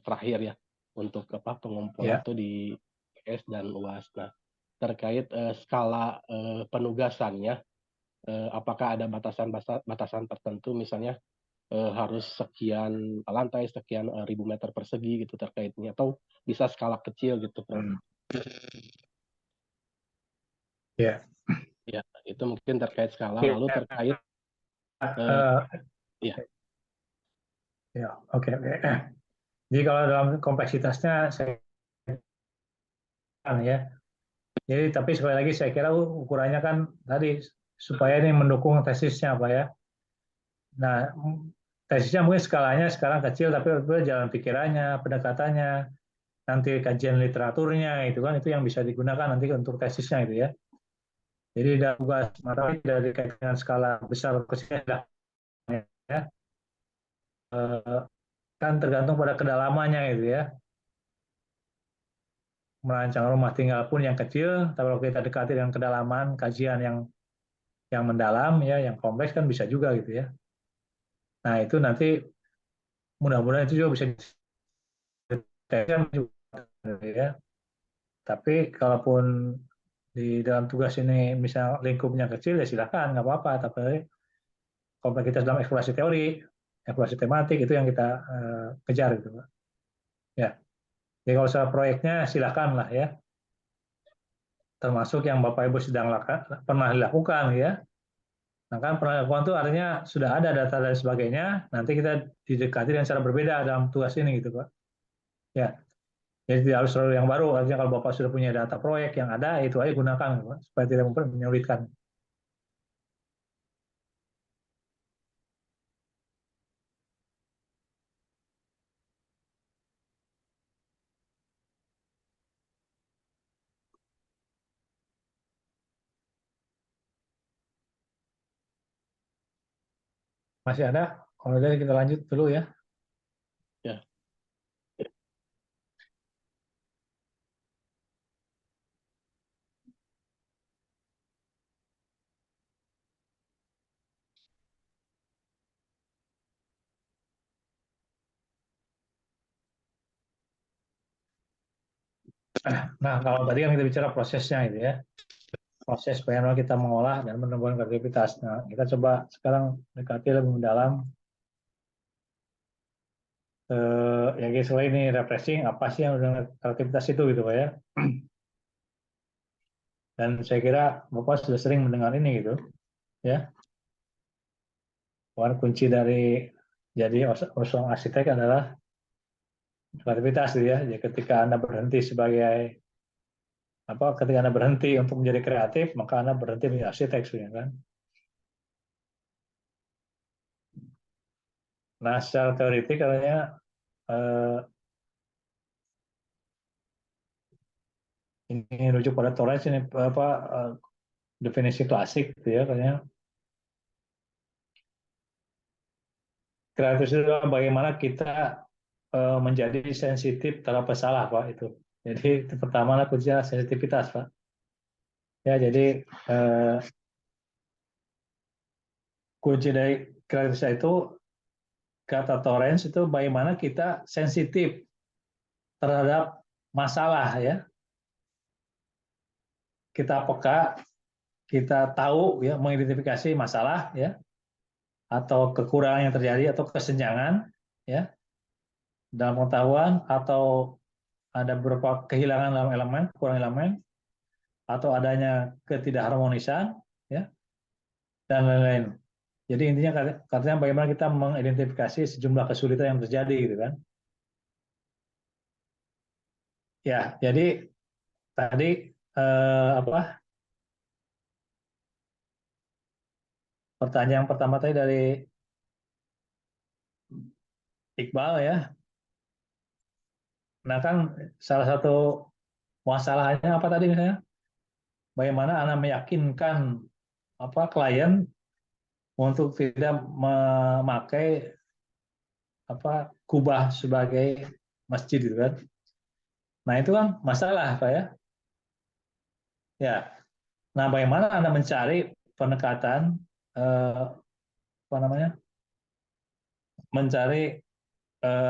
E: terakhir ya untuk pengumpulan
A: ya.
E: tuh di PS dan UAS. Nah, terkait skala penugasannya, apakah ada batasan tertentu misalnya harus sekian lantai, sekian ribu meter persegi gitu terkaitnya, atau bisa skala kecil gitu, Prof.
A: Ya.
E: Ya, itu mungkin terkait skala.
A: Ya.
E: Lalu terkait ya,
A: Ya, oke, oke. Jadi kalau dalam kompleksitasnya saya kan ya. Jadi tapi sekali lagi saya kira ukurannya kan tadi supaya ini mendukung tesisnya Pak ya. Nah, tesisnya mungkin skalanya sekarang kecil tapi jalan pikirannya, pendekatannya, nanti kajian literaturnya itu kan itu yang bisa digunakan nanti untuk tesisnya itu ya. Jadi dari tugas materi dari dengan skala besar kecilnya ya. Kan tergantung pada kedalamannya itu ya. Merancang rumah tinggal pun yang kecil, tapi kalau kita dekati dengan kedalaman kajian yang mendalam ya, yang kompleks kan bisa juga gitu ya. Nah itu nanti mudah-mudahan itu juga bisa dideteksi juga ya. Tapi kalaupun di dalam tugas ini misal lingkupnya kecil ya silakan nggak apa-apa. Tapi kompleksitas dalam eksplorasi teori, eksplorasi tematik itu yang kita kejar gitu Pak. Ya. Jadi kalau soal proyeknya silakan lah ya. Termasuk yang Bapak Ibu sedang pernah dilakukan ya. Nah kan pernah dilakukan itu artinya sudah ada data dan sebagainya. Nanti kita didekati dengan cara berbeda dalam tugas ini gitu Pak. Ya. Jadi tidak harus selalu yang baru. Artinya kalau Bapak sudah punya data proyek yang ada, itu aja gunakan Pak, supaya tidak menyulitkan. Masih ada? Kalau dari kita lanjut dulu ya.
E: ya.
A: Nah, kalau tadi kan kita bicara prosesnya gitu ya, proses bagaimana kita mengolah dan menemukan kreativitas. Nah, kita coba sekarang dekati lebih mendalam ya guys, selain ini refreshing, apa sih yang dengan kreativitas itu gitu Pak ya. Dan saya kira Bapak sudah sering mendengar ini gitu ya. Bahwa kunci dari jadi seorang arsitek adalah kreativitas gitu ya. Jadi ketika Anda berhenti sebagai ketika Anda berhenti untuk menjadi kreatif, maka Anda berhenti menjadi arsitek sebenarnya kan. Nah, secara teoritik katanya eh, ini rujuk pada Torres ini definisi klasik gitu ya katanya. Kreatif itu adalah bagaimana kita menjadi sensitif terhadap salah Pak itu. Jadi itu pertama lah kuncinya sensitivitas Pak. Ya jadi kunci dari kreativitas itu kata Torrens itu bagaimana kita sensitif terhadap masalah ya. Kita peka, kita tahu ya mengidentifikasi masalah ya atau kekurangan yang terjadi atau kesenjangan ya dalam pengetahuan atau ada beberapa kehilangan dalam elemen, kurang elemen atau adanya ketidakharmonisan ya dan lain-lain. Jadi intinya katanya bagaimana kita mengidentifikasi sejumlah kesulitan yang terjadi gitu kan. Ya, jadi tadi pertanyaan pertama tadi dari Iqbal ya. Nah kan salah satu masalahnya apa tadi misalnya? Bagaimana Anda meyakinkan klien untuk tidak memakai kubah sebagai masjid gitu kan. Nah, itu kan masalah Pak ya. Ya. Nah, bagaimana Anda mencari pendekatan mencari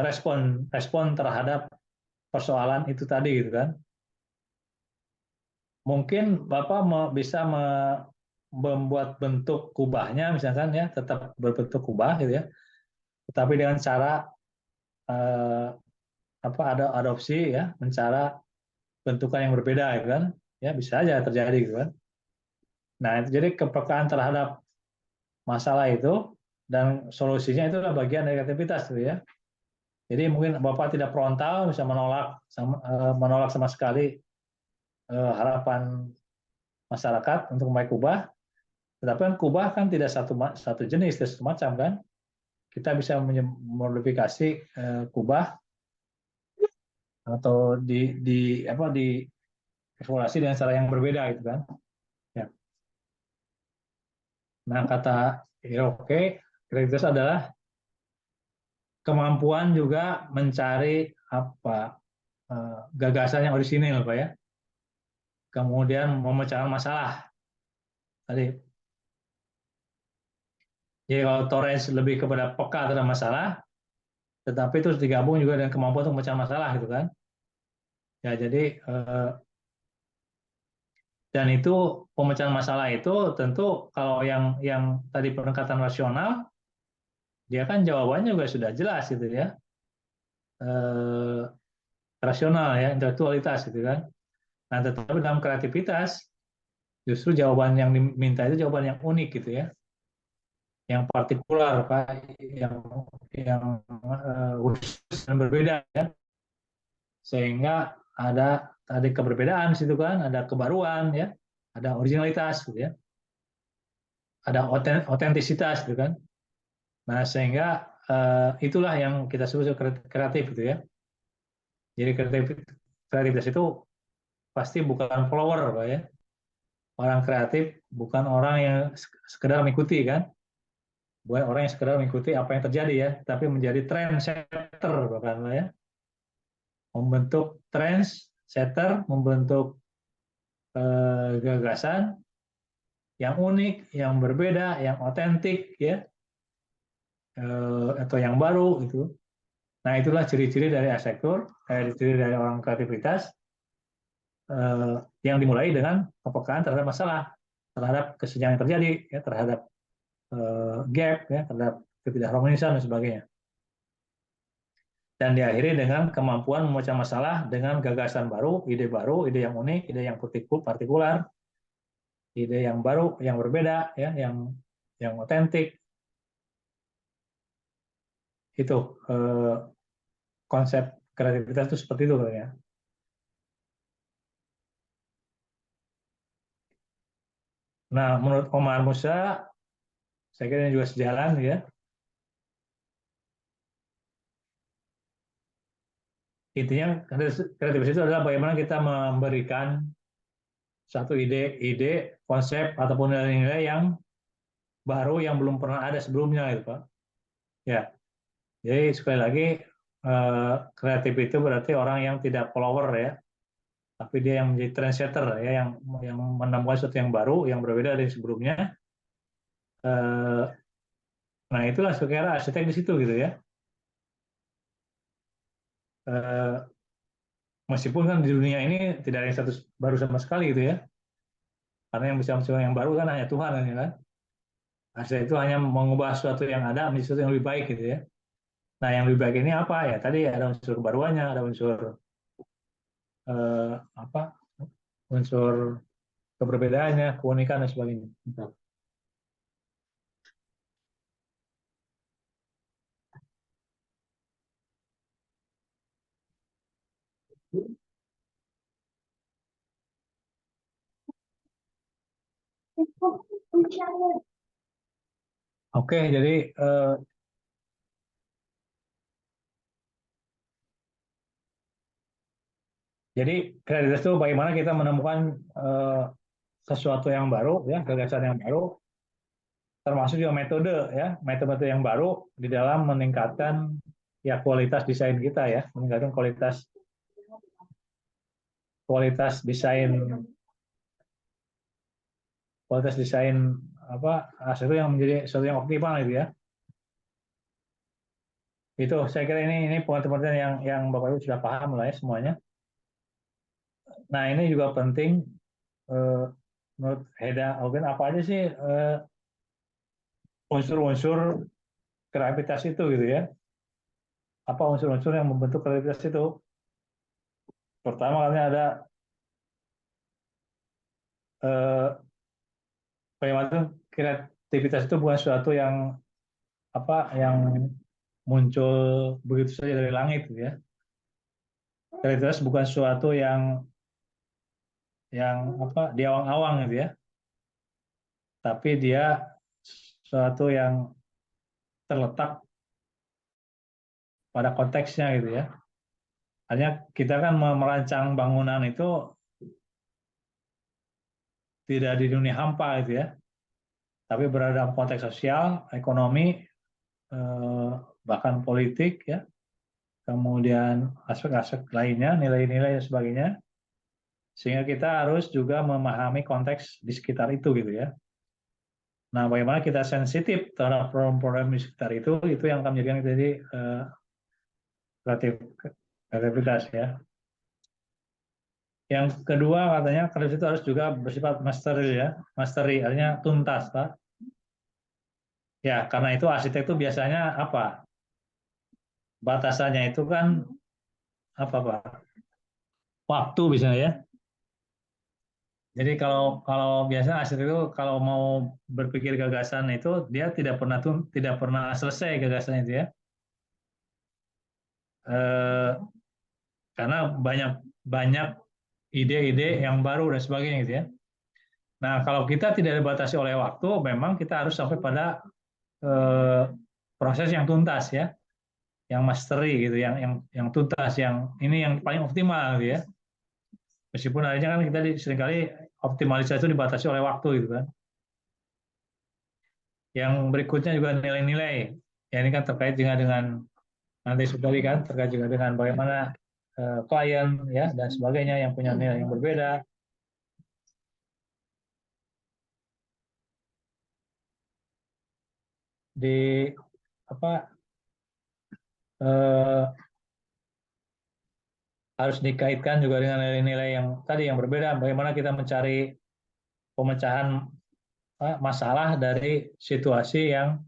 A: respon terhadap persoalan itu tadi gitu kan. Mungkin Bapak bisa membuat bentuk kubahnya misalkan ya, tetap berbentuk kubah gitu ya. Tetapi dengan cara ada adopsi ya, mencari bentukan yang berbeda gitu kan. Ya, bisa aja terjadi gitu kan. Nah, itu jadi kepekaan terhadap masalah itu dan solusinya itu adalah bagian dari kreativitas gitu ya. Jadi mungkin Bapak tidak frontal bisa menolak sama sekali harapan masyarakat untuk memakai kubah, tetapi kan kubah kan tidak satu jenis, tidak satu macam kan. Kita bisa memodifikasi kubah atau di evaluasi dengan cara yang berbeda gitu kan. Ya. Nah, kata Hiroke, kreativitas adalah kemampuan juga mencari gagasan yang orisinil Pak ya. Kemudian memecahkan masalah. Tadi. Jadi kalau Torres lebih kepada peka terhadap masalah, tetapi terus digabung juga dengan kemampuan untuk memecah masalah gitu kan. Ya jadi dan itu pemecahan masalah itu tentu kalau yang tadi pendekatan rasional, dia kan jawabannya juga sudah jelas gitu ya. Rasional ya, intelektualitas gitu kan. Nah, tetapi dalam kreativitas justru jawaban yang diminta itu jawaban yang unik gitu ya. Yang partikular Pak, yang khusus dan berbeda ya. Sehingga ada keberbedaan di situ kan, ada kebaruan ya, ada originalitas gitu ya. Ada otentisitas gitu kan. Nah, sehingga itulah yang kita sebut kreatif gitu ya. Jadi kreativitas itu pasti bukan follower Pak ya. Orang kreatif bukan orang yang sekedar mengikuti kan. Bukan orang yang sekedar mengikuti apa yang terjadi ya, tapi menjadi trendsetter bahkan ya. Membentuk trendsetter, membentuk gagasan yang unik, yang berbeda, yang otentik ya, atau yang baru gitu. Nah, itulah ciri-ciri dari arsitektur, ciri dari orang kreativitas. yang dimulai dengan kepekaan terhadap masalah, terhadap kesenjangan yang terjadi, ya, terhadap gap, ya, terhadap ketidakharmonisan dan sebagainya. Dan diakhiri dengan kemampuan memecah masalah dengan gagasan baru, ide yang unik, ide yang partikular, ide yang baru, yang berbeda, ya, yang otentik. Itu konsep kreativitas itu seperti itu, ya. Nah, menurut Omar Musa, saya kira ini juga sejalan, ya. Intinya kreativitas itu adalah bagaimana kita memberikan satu ide, konsep ataupun nilai-nilai yang baru yang belum pernah ada sebelumnya, gitu, Pak. Ya, jadi sekali lagi kreatif itu berarti orang yang tidak follower, ya, tapi dia yang menjadi trendsetter, ya, yang menemukan sesuatu yang baru, yang berbeda dari sebelumnya. Nah, itulah sekira arsitek di situ, gitu, ya. Meskipun kan di dunia ini tidak ada yang status baru sama sekali, gitu, ya. Karena yang bisa menciptakan yang baru kan hanya Tuhan, kan. Arsitek itu hanya mengubah sesuatu yang ada menjadi sesuatu yang lebih baik, gitu, ya. Nah, yang lebih baik ini apa? Ya, tadi ada unsur kebaruannya, ada unsur apa? Unsur keberbedaannya, keunikan dan sebagainya. Oke, jadi kreativitas itu bagaimana kita menemukan sesuatu yang baru, ya, gagasan yang baru, termasuk juga metode, ya, metode yang baru di dalam meningkatkan, ya, kualitas desain kita, ya, meningkatkan kualitas desain apa hasil yang menjadi sesuatu yang optimal, gitu, ya. Itu saya kira ini pengertian yang Bapak Ibu sudah paham lah, ya, semuanya. Nah, ini juga penting menurut Heda Ogen, apa aja sih unsur-unsur kreativitas itu, gitu, ya. Apa unsur-unsur yang membentuk kreativitas itu? Pertama, katanya ada bagaimana kreativitas itu bukan sesuatu yang muncul begitu saja dari langit, gitu, ya. Kreativitas bukan sesuatu yang di awang-awang, gitu, ya. Tapi dia sesuatu yang terletak pada konteksnya, gitu, ya. Hanya kita kan merancang bangunan itu tidak di dunia hampa, gitu, ya. Tapi berada dalam konteks sosial, ekonomi, bahkan politik, ya. Kemudian aspek-aspek lainnya, nilai-nilai dan sebagainya. Sehingga kita harus juga memahami konteks di sekitar itu, gitu, ya. Nah, bagaimana kita sensitif terhadap problem-problem di sekitar itu yang akan menjadikan kita jadi kreativitas, ya. Yang kedua, katanya kreativitas itu harus juga bersifat mastery, ya. Mastery artinya tuntas, Pak. Ya, karena itu arsitek itu biasanya apa? Batasannya itu kan apa, Pak? Waktu misalnya, ya. Jadi kalau biasanya arsitek itu kalau mau berpikir gagasan itu dia tidak pernah selesai gagasan itu, ya. Eh, karena banyak banyak ide-ide yang baru dan sebagainya, gitu, ya. Nah, kalau kita tidak dibatasi oleh waktu, memang kita harus sampai pada eh, proses yang tuntas, ya, yang mastery, gitu, yang tuntas, yang ini yang paling optimal, gitu, ya. Meskipun akhirnya kan kita seringkali optimalisasi itu dibatasi oleh waktu, gitu, kan. Yang berikutnya juga nilai-nilai. Ya, ini kan terkait juga dengan nanti sekali kan terkait juga dengan bagaimana klien, ya, dan sebagainya yang punya nilai yang berbeda. Di apa harus dikaitkan juga dengan nilai-nilai yang tadi yang berbeda. Bagaimana kita mencari pemecahan masalah dari situasi yang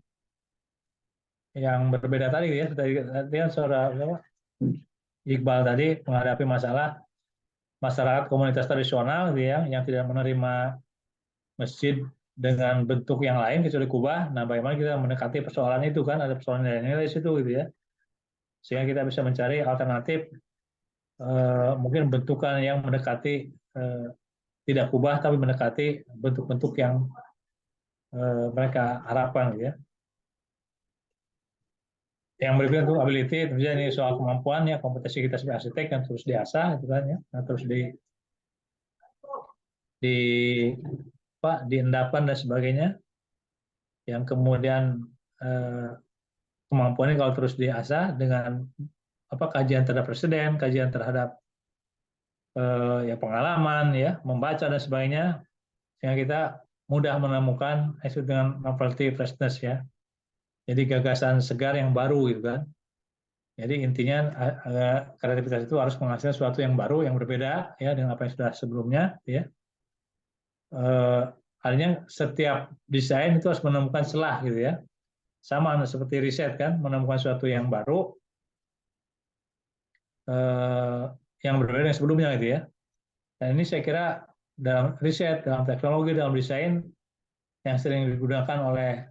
A: berbeda tadi ya. Tadi kan saudara Iqbal tadi menghadapi masalah masyarakat komunitas tradisional gitu ya, yang tidak menerima masjid dengan bentuk yang lain kecuali kubah. Nah, bagaimana kita mendekati persoalan itu kan, ada persoalan nilai-nilai situ gitu ya, sehingga kita bisa mencari alternatif mungkin bentukan yang mendekati tidak kubah tapi mendekati bentuk-bentuk yang mereka harapkan gitu ya. Yang berikutnya itu ability, tentunya ini soal kemampuan ya, kompetensi kita sebagai arsitek yang terus diasah gitu kan ya, yang terus di diendapkan dan sebagainya. Yang kemudian kemampuannya kalau terus diasah dengan kajian terhadap presiden, kajian terhadap ya pengalaman ya, membaca dan sebagainya, sehingga kita mudah menemukan disebut dengan novelty freshness ya. Jadi gagasan segar yang baru gitu kan. Jadi intinya kreativitas itu harus menghasilkan sesuatu yang baru, yang berbeda ya dengan apa yang sudah sebelumnya ya. Artinya setiap desain itu harus menemukan celah gitu ya. Sama seperti riset kan, menemukan sesuatu yang baru yang berbeda dengan sebelumnya gitu ya. Dan ini saya kira dalam riset, dalam teknologi, dalam desain yang sering digunakan oleh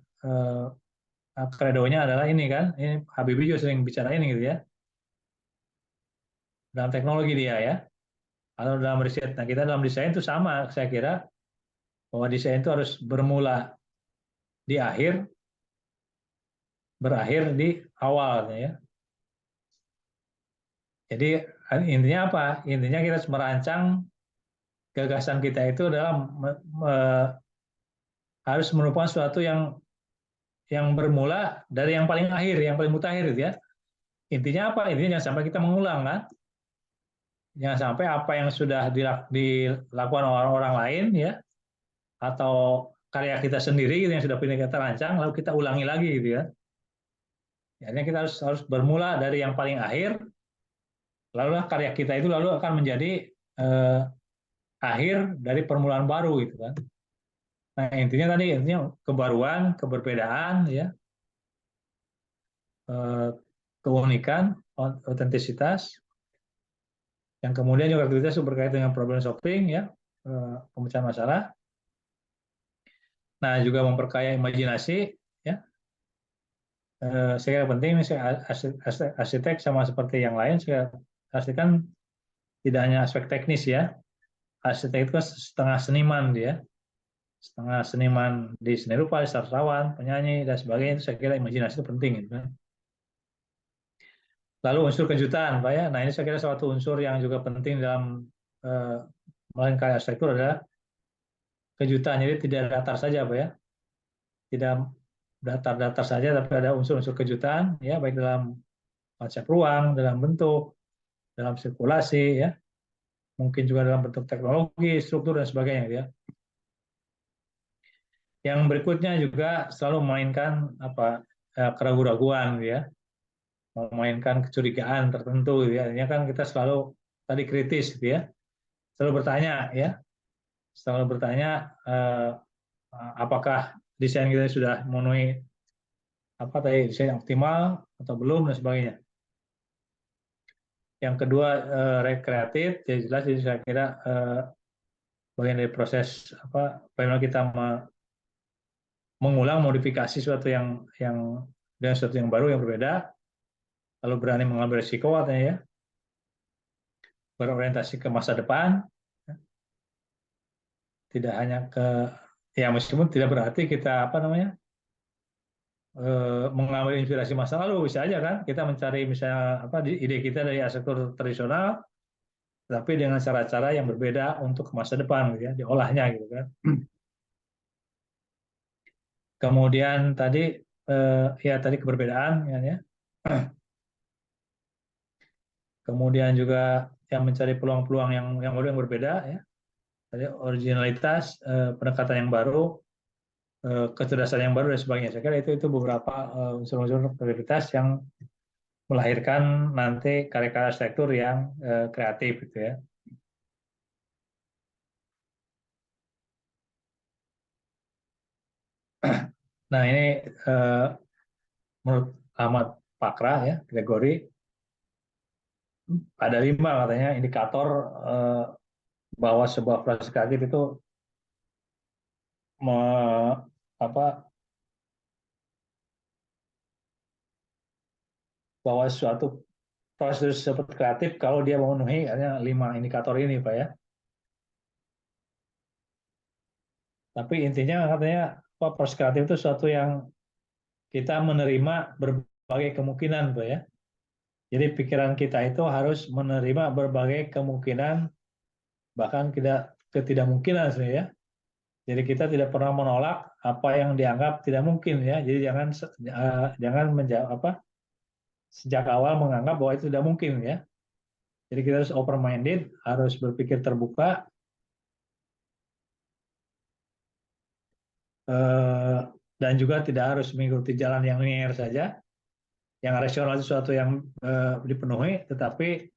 A: kredonya adalah ini kan, ini Habibie juga sering bicara ini gitu ya. Dalam teknologi dia ya, atau dalam riset. Nah kita dalam desain itu sama, saya kira bahwa desain itu harus bermula di akhir, berakhir di awal ya. Jadi intinya apa? Intinya kita harus merancang gagasan kita itu adalah harus merupakan sesuatu yang bermula dari yang paling akhir, yang paling mutakhir gitu ya. Intinya apa? Intinya jangan sampai kita mengulang kan. Jangan sampai apa yang sudah dilakukan orang lain ya, atau karya kita sendiri gitu, yang sudah pernah kita rancang lalu kita ulangi lagi gitu ya. Jadi kita harus bermula dari yang paling akhir, lalu karya kita itu lalu akan menjadi akhir dari permulaan baru gitu kan. Nah intinya kebaruan, keberbedaan ya, keunikan, otentisitas, yang kemudian juga aktivitas berkaitan dengan problem solving ya, pemecahan masalah. Nah juga memperkaya imajinasi ya. Saya kira penting, arsitek sama seperti yang lain, saya arsitek tidak hanya aspek teknis ya, arsitek itu kan setengah seniman dia, setengah seniman di seni rupa, di sastrawan, penyanyi dan sebagainya. Itu saya kira imajinasi itu penting gitu kan. Lalu unsur kejutan Pak ya, nah ini saya kira suatu unsur yang juga penting dalam melakukan karya arsitektur adalah kejutan. Jadi tidak datar saja Pak ya, tidak datar-datar saja, tapi ada unsur-unsur kejutan ya, baik dalam konsep ruang, dalam bentuk, dalam sirkulasi ya, mungkin juga dalam bentuk teknologi, struktur dan sebagainya ya. Yang berikutnya juga selalu memainkan keraguan-raguan ya, memainkan kecurigaan tertentu ya. Ini kan kita selalu tadi kritis gitu ya, selalu bertanya ya, apakah desain kita sudah memenuhi desain optimal atau belum dan sebagainya. Yang kedua rekreatif, ya jelas, jadi saya kira bagian dari proses bagaimana kita mengulang modifikasi sesuatu yang dengan sesuatu yang baru, yang berbeda, lalu berani mengambil risiko artinya ya, berorientasi ke masa depan, tidak hanya ya meskipun tidak berarti kita mengambil inspirasi masa lalu, bisa aja kan kita mencari misalnya ide kita dari arsitektur tradisional, tapi dengan cara-cara yang berbeda untuk masa depan gitu ya, diolahnya gitu kan. Kemudian tadi keberbedaan ya. Kemudian juga yang mencari peluang-peluang yang baru, yang berbeda ya. Tadi originalitas, pendekatan yang baru, kecerdasan yang baru dan sebagainya. Saya kira itu beberapa unsur-unsur kreativitas yang melahirkan nanti karya-karya arsitektur yang kreatif gitu ya. Nah ini menurut Ahmad Pakra ya, Gregory ada 5 katanya indikator bahwa sebuah proses kreatif itu apa, bahwa suatu proses seperti kreatif kalau dia memenuhi hanya 5 indikator ini Pak ya. Tapi intinya katanya proses kreatif itu suatu yang kita menerima berbagai kemungkinan Pak ya. Jadi pikiran kita itu harus menerima berbagai kemungkinan, bahkan ketidakmungkinan sebenarnya ya. Jadi kita tidak pernah menolak apa yang dianggap tidak mungkin ya. Jadi jangan sejak awal menganggap bahwa itu tidak mungkin ya. Jadi kita harus open minded, harus berpikir terbuka, dan juga tidak harus mengikuti jalan yang linear saja. Yang rasional itu sesuatu yang dipenuhi, tetapi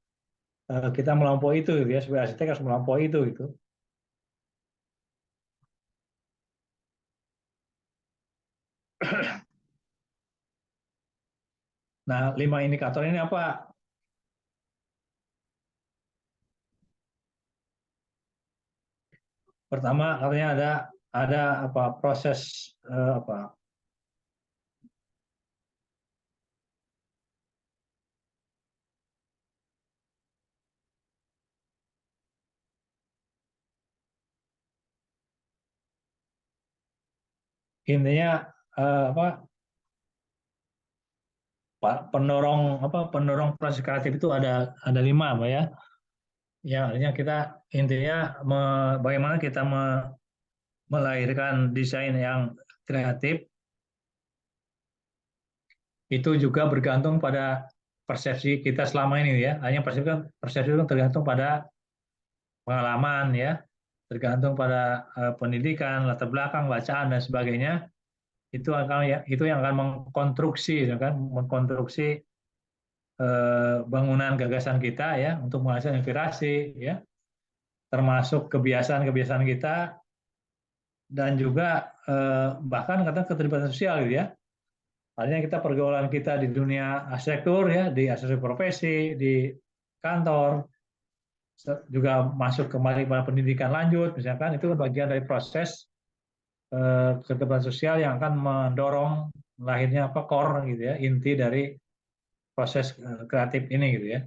A: kita melampaui itu gitu ya. Sebagai arsitek harus melampaui itu gitu. Nah, 5 indikator ini apa? Pertama, katanya ada proses intinya pendorong proses kreatif itu ada 5 Pak ya. Yang artinya kita intinya bagaimana kita melahirkan desain yang kreatif itu juga bergantung pada persepsi kita selama ini ya. Hanya persepsi itu tergantung pada pengalaman ya, tergantung pada pendidikan, latar belakang, bacaan dan sebagainya. Itu yang akan mengkonstruksi bangunan gagasan kita ya untuk menghasilkan inspirasi ya, termasuk kebiasaan-kebiasaan kita dan juga bahkan keterlibatan sosial gitu ya. Artinya kita pergaulan kita di dunia arsitektur ya, di asosiasi profesi, di kantor, juga masuk kembali pada pendidikan lanjut, misalkan itu bagian dari proses keterlibatan sosial yang akan mendorong lahirnya core gitu ya, inti dari proses kreatif ini gitu ya.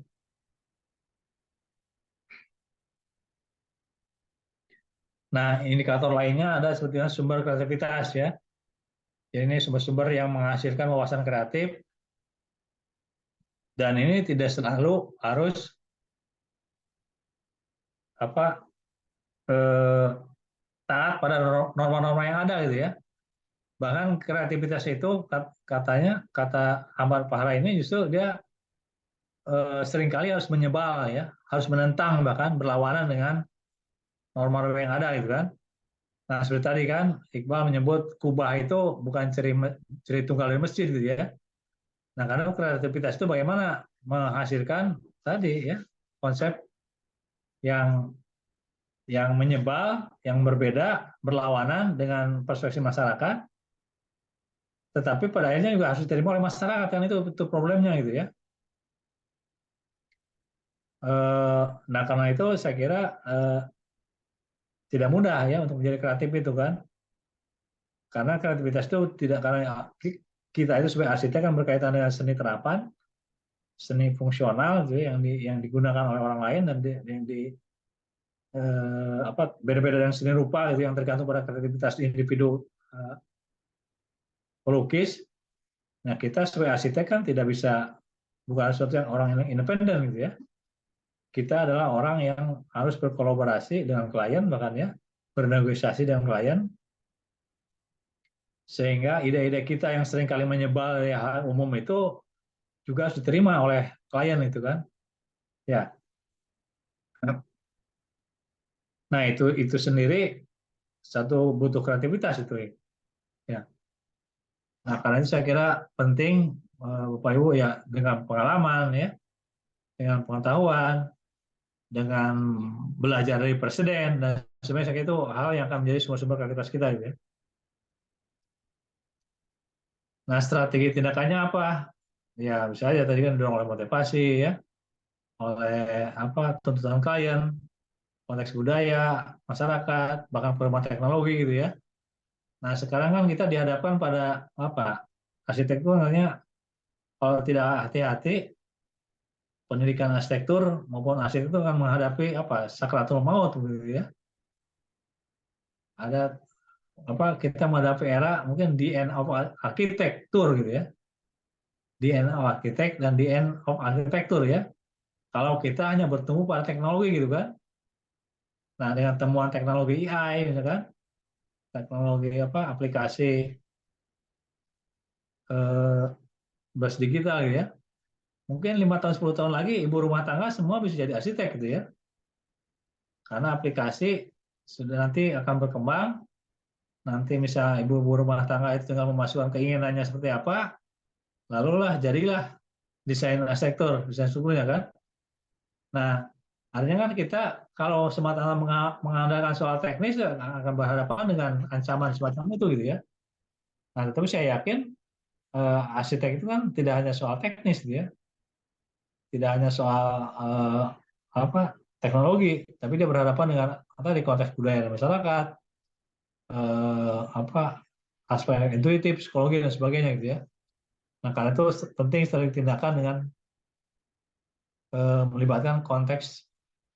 A: Nah, indikator lainnya ada sebetulnya sumber kreativitas ya. Jadi ini sumber-sumber yang menghasilkan wawasan kreatif, dan ini tidak selalu harus taat pada norma-norma yang ada gitu ya. Bahkan kreativitas itu kata Ahmad Fahra ini justru dia seringkali harus menyebal ya, harus menentang bahkan berlawanan dengan norma-norma yang ada gitu kan. Nah, seperti tadi kan Iqbal menyebut kubah itu bukan ciri tunggal dari masjid gitu ya. Nah, karena kreativitas itu bagaimana menghasilkan tadi ya konsep yang menyebal, yang berbeda, berlawanan dengan persepsi masyarakat, tetapi pada akhirnya juga harus diterima oleh masyarakat, kan itu problemnya gitu ya. Nah, karena itu saya kira tidak mudah ya untuk menjadi kreatif itu kan, karena kreativitas itu tidak, karena kita itu sebagai arsitek kan berkaitan dengan seni terapan, seni fungsional gitu yang digunakan oleh orang lain dan yang beda-beda dengan seni rupa gitu yang tergantung pada kreativitas individu pelukis. Nah, kita sebagai arsitek kan tidak bisa, bukan sesuatu yang orang yang independen gitu ya. Kita adalah orang yang harus berkolaborasi dengan klien, bahkan ya bernegosiasi dengan klien, sehingga ide-ide kita yang seringkali menyebal ya umum itu juga harus diterima oleh klien itu kan. Ya. Nah, itu sendiri butuh kreativitas itu ya. Nah, karena itu saya kira penting Bapak Ibu ya dengan pengalaman ya, dengan pengetahuan, dengan belajar dari presiden dan sebagainya itu hal yang akan menjadi sumber-sumber kreativitas kita gitu ya. Nah, strategi tindakannya apa? Ya bisa aja tadi kan didorong oleh motivasi ya, oleh apa tuntutan klien, konteks budaya, masyarakat, bahkan perkembangan teknologi gitu ya. Nah, sekarang kan kita dihadapkan pada apa? Arsitekturnya kalau tidak hati-hati, pendidikan arsitektur maupun arsitektur kan menghadapi apa? Sakratul maut gitu ya. Ada apa? Kita menghadapi era mungkin the end of arsitektur gitu ya. The end of arsitek dan the end of arsitektur ya. Kalau kita hanya bertemu pada teknologi gitu kan. Nah, dengan temuan teknologi AI misalkan, teknologi apa? Aplikasi eh, berbasis digital gitu ya. Mungkin 5 tahun 10 tahun lagi ibu rumah tangga semua bisa jadi arsitek gitu ya. Karena aplikasi sudah nanti akan berkembang. Nanti misalnya ibu rumah tangga itu tinggal memasukkan keinginannya seperti apa, lalu jadilah desain arsitektur, desain strukturnya kan. Nah, artinya kan kita kalau semata mengandalkan soal teknis akan berhadapan dengan ancaman semacam itu gitu ya. Nah, tapi saya yakin arsitek itu kan tidak hanya soal teknis gitu ya, tidak hanya soal apa teknologi, tapi dia berhadapan dengan apa di konteks budaya dan masyarakat, apa aspek intuitif, psikologi dan sebagainya gitu ya. Nah, karena itu penting strategi tindakan dengan melibatkan konteks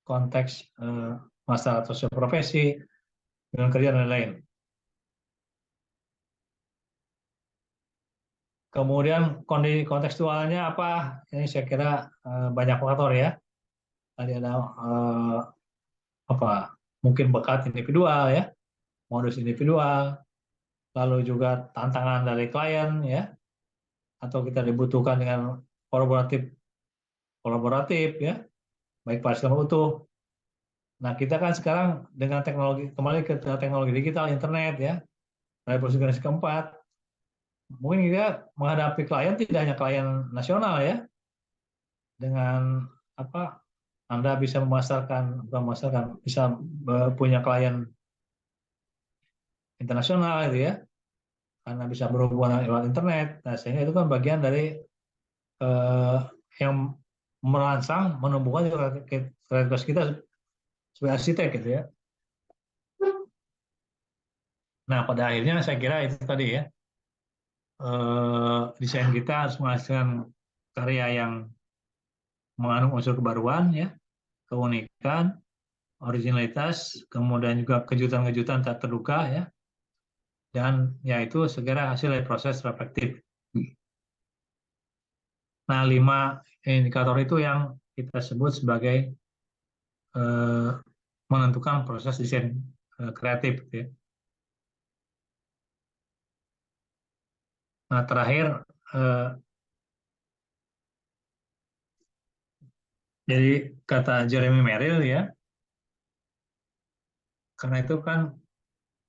A: konteks masalah sosial profesi dengan kerja dan lain-lain. Kemudian kondisi kontekstualnya apa? Ini saya kira banyak faktor ya. Tadi ada apa? Mungkin bakat individual ya, modus individual, lalu juga tantangan dari klien ya, atau kita dibutuhkan dengan kolaboratif ya, baik parsial utuh. Nah, kita kan sekarang dengan teknologi, kembali ke teknologi digital, internet ya, revolusi generasi keempat, mungkin kita menghadapi klien tidak hanya klien nasional ya, dengan apa Anda bisa bisa punya klien internasional gitu ya, karena bisa berhubungan lewat internet. Nah, sehingga itu kan bagian dari yang merangsang menumbuhkan kreativitas kita sebagai arsitek gitu ya. Nah, pada akhirnya saya kira itu tadi ya, desain kita harus menghasilkan karya yang mengandung unsur kebaruan ya, keunikan, originalitas, kemudian juga kejutan-kejutan tak terduga ya, dan yaitu segera hasil dari proses reflektif. Nah, 5 indikator itu yang kita sebut sebagai menentukan proses desain kreatif. Ya. Nah, terakhir, jadi kata Jeremy Merrill ya, karena itu kan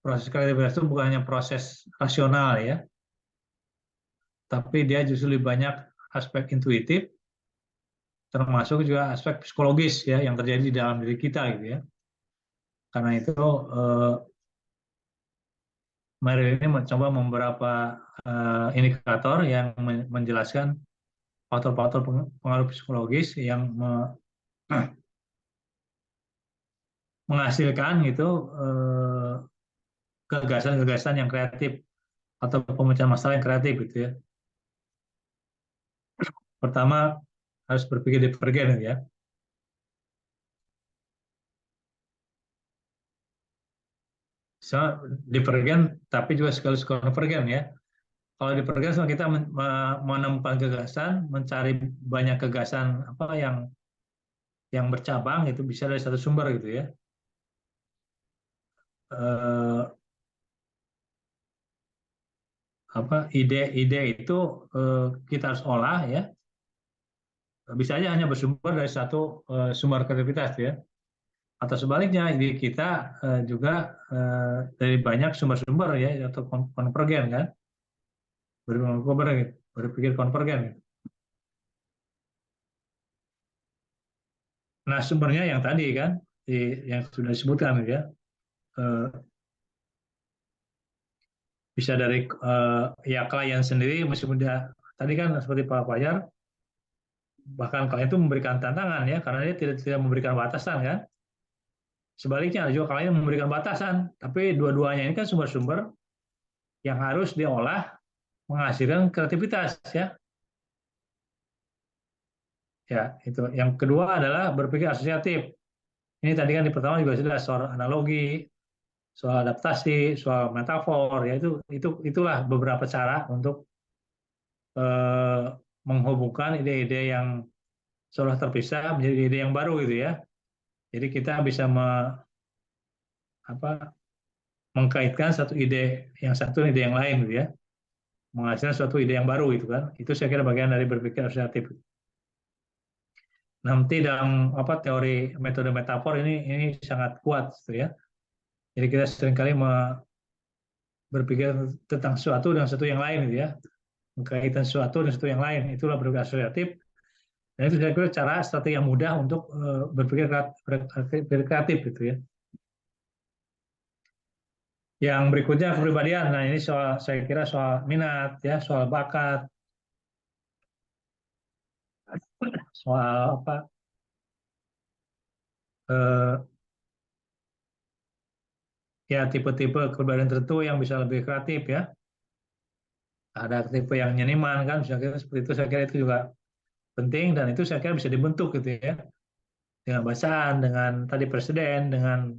A: proses kreativitas itu bukan hanya proses rasional ya, tapi dia justru lebih banyak aspek intuitif, termasuk juga aspek psikologis ya yang terjadi di dalam diri kita gitu ya. Karena itu Merrill ini mencoba beberapa indikator yang menjelaskan faktor-faktor pengaruh psikologis yang menghasilkan gitu gagasan-gagasan yang kreatif atau pemecahan masalah yang kreatif gitu ya. Pertama harus berpikir divergen ya. So, divergen tapi juga sekaligus konvergen ya. Kalau divergen kita menemukan gagasan, mencari banyak gagasan apa yang bercabang itu bisa dari satu sumber gitu ya. Apa ide-ide itu kita harus olah ya. Bisa aja hanya bersumber dari satu sumber kreativitas ya. Atau sebaliknya ide kita juga dari banyak sumber-sumber ya atau konvergen kan. berpikir konvergen gitu. Nah, sumbernya yang tadi kan, yang sudah disebutkan gitu ya, bisa dari ya klien sendiri, meskipun dia tadi kan seperti Pak Fajar, bahkan klien itu memberikan tantangan ya, karena dia tidak memberikan batasan kan. Sebaliknya ada juga klien yang memberikan batasan, tapi dua-duanya ini kan sumber-sumber yang harus diolah menghasilkan kreativitas ya. Ya, itu. Yang kedua adalah berpikir asosiatif. Ini tadi kan di pertama juga sudah soal analogi, soal adaptasi, soal metafor, ya itulah beberapa cara untuk menghubungkan ide-ide yang seolah terpisah menjadi ide yang baru gitu ya. Jadi kita bisa mengkaitkan satu ide yang satu ide yang lain gitu ya, menghasilkan suatu ide yang baru gitu kan. Itu saya kira bagian dari berpikir asosiatif. Nanti dalam teori metode metafor ini sangat kuat gitu ya. Jadi kita seringkali berpikir tentang sesuatu dengan sesuatu yang lain gitu ya, mengkaitkan sesuatu dengan sesuatu yang lain, itulah berpikir asosiatif. Dan itu saya kira cara strategi yang mudah untuk berpikir kreatif gitu ya. Yang berikutnya kepribadian. Nah, ini saya kira soal minat ya, soal bakat, soal ya tipe-tipe kepribadian tertentu yang bisa lebih kreatif ya. Ada tipe yang nyeniman kan, saya kira seperti itu. Saya kira itu juga penting, dan itu saya kira bisa dibentuk gitu ya, dengan bacaan, dengan tadi presiden, dengan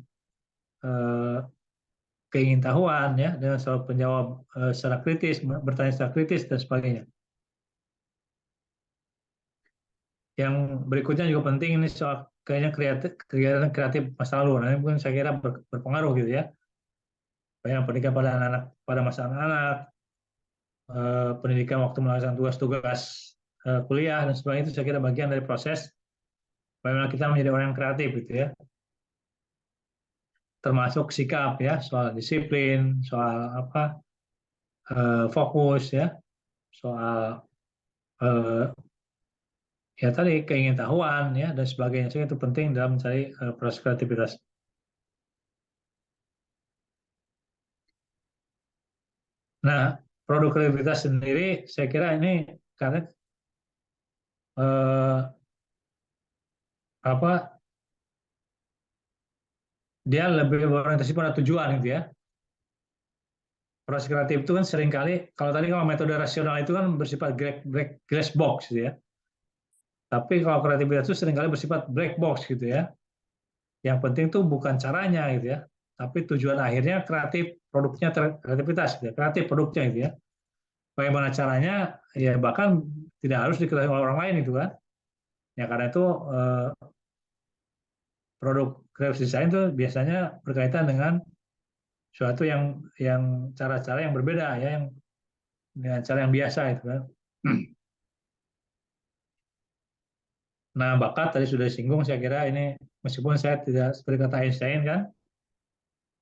A: keingintahuan ya, dengan soal penjawab secara kritis, bertanya secara kritis dan sebagainya. Yang berikutnya juga penting, ini soal kayaknya kegiatan kreatif masa lalu. Nah, ini mungkin saya kira berpengaruh gitu ya. Banyak pendidikan pada anak-anak, pada masa anak-anak, pendidikan waktu melaksanakan tugas-tugas kuliah dan sebagainya, itu saya kira bagian dari proses bagaimana kita menjadi orang yang kreatif gitu ya. Termasuk sikap ya, soal disiplin, soal fokus ya, soal ya tadi keingintahuan ya dan sebagainya. Saya itu penting dalam mencari proses kreativitas. Nah, produk kreativitas sendiri saya kira ini karena dia lebih berorientasi pada tujuan gitu ya. Proses kreatif itu kan seringkali, kalau metode rasional itu kan bersifat glass box gitu ya. Tapi kalau kreativitas itu seringkali bersifat black box gitu ya. Yang penting tuh bukan caranya gitu ya, tapi tujuan akhirnya kreatif, produknya kreativitas gitu ya, kreatif produknya gitu ya. Bagaimana caranya ya bahkan tidak harus diketahui oleh orang lain itu kan. Ya karena itu produk kreatif design itu biasanya berkaitan dengan suatu yang cara-cara yang berbeda ya, yang dengan cara yang biasa itu kan. Nah, bakat tadi sudah disinggung, saya kira ini meskipun saya tidak seperti kata Einstein kan,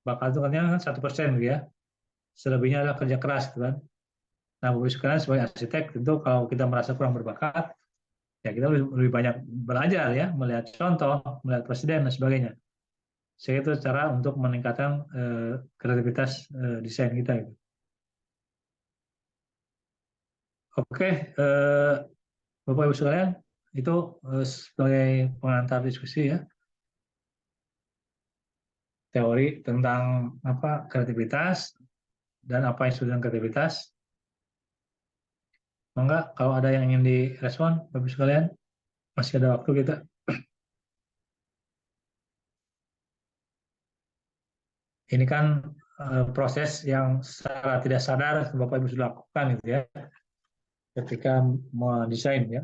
A: bakat itu kan 1% gitu ya, selebihnya adalah kerja keras gitu kan. Nah, Bapak sekalian sebagai arsitek tentu kalau kita merasa kurang berbakat, ya kita lebih banyak belajar ya, melihat contoh, melihat presiden dan sebagainya. Saya itu cara untuk meningkatkan kreativitas desain kita gitu. Oke, Bapak Ibu sekalian, itu sebagai pengantar diskusi ya, teori tentang kreativitas dan apa yang disebut dengan kreativitas. Enggak, kalau ada yang ingin direspon, Bapak Ibu sekalian, masih ada waktu kita. Ini kan proses yang secara tidak sadar Bapak Ibu sudah lakukan gitu ya, ketika mendesain ya.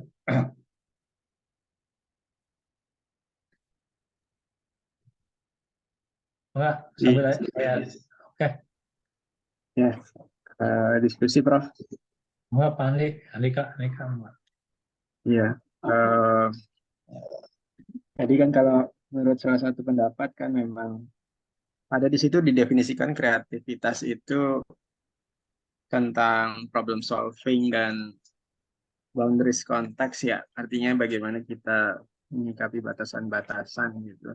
A: Enggak, sambil saya. Oke.
C: Ya, diskusi Prof.
A: Enggak, Pak Andika.
C: Iya. Tadi kan kalau menurut salah satu pendapat kan memang ada di situ didefinisikan kreativitas itu tentang problem solving dan boundaries konteks ya, artinya bagaimana kita menyikapi batasan-batasan gitu.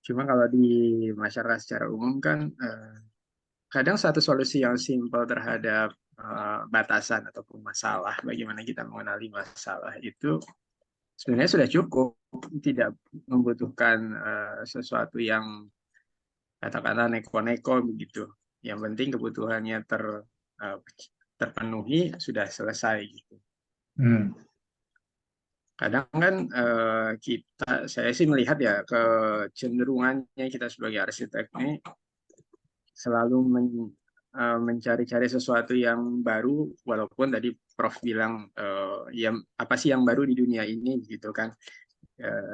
C: Cuma kalau di masyarakat secara umum kan kadang satu solusi yang simpel terhadap batasan ataupun masalah, bagaimana kita mengenali masalah itu sebenarnya sudah cukup, tidak membutuhkan sesuatu yang katakanlah neko-neko begitu. Yang penting kebutuhannya terpenuhi, sudah selesai gitu. Kadang kan saya sih melihat ya kecenderungannya kita sebagai arsitek ini selalu mencari-cari sesuatu yang baru, walaupun tadi Prof bilang ya apa sih yang baru di dunia ini gitu kan,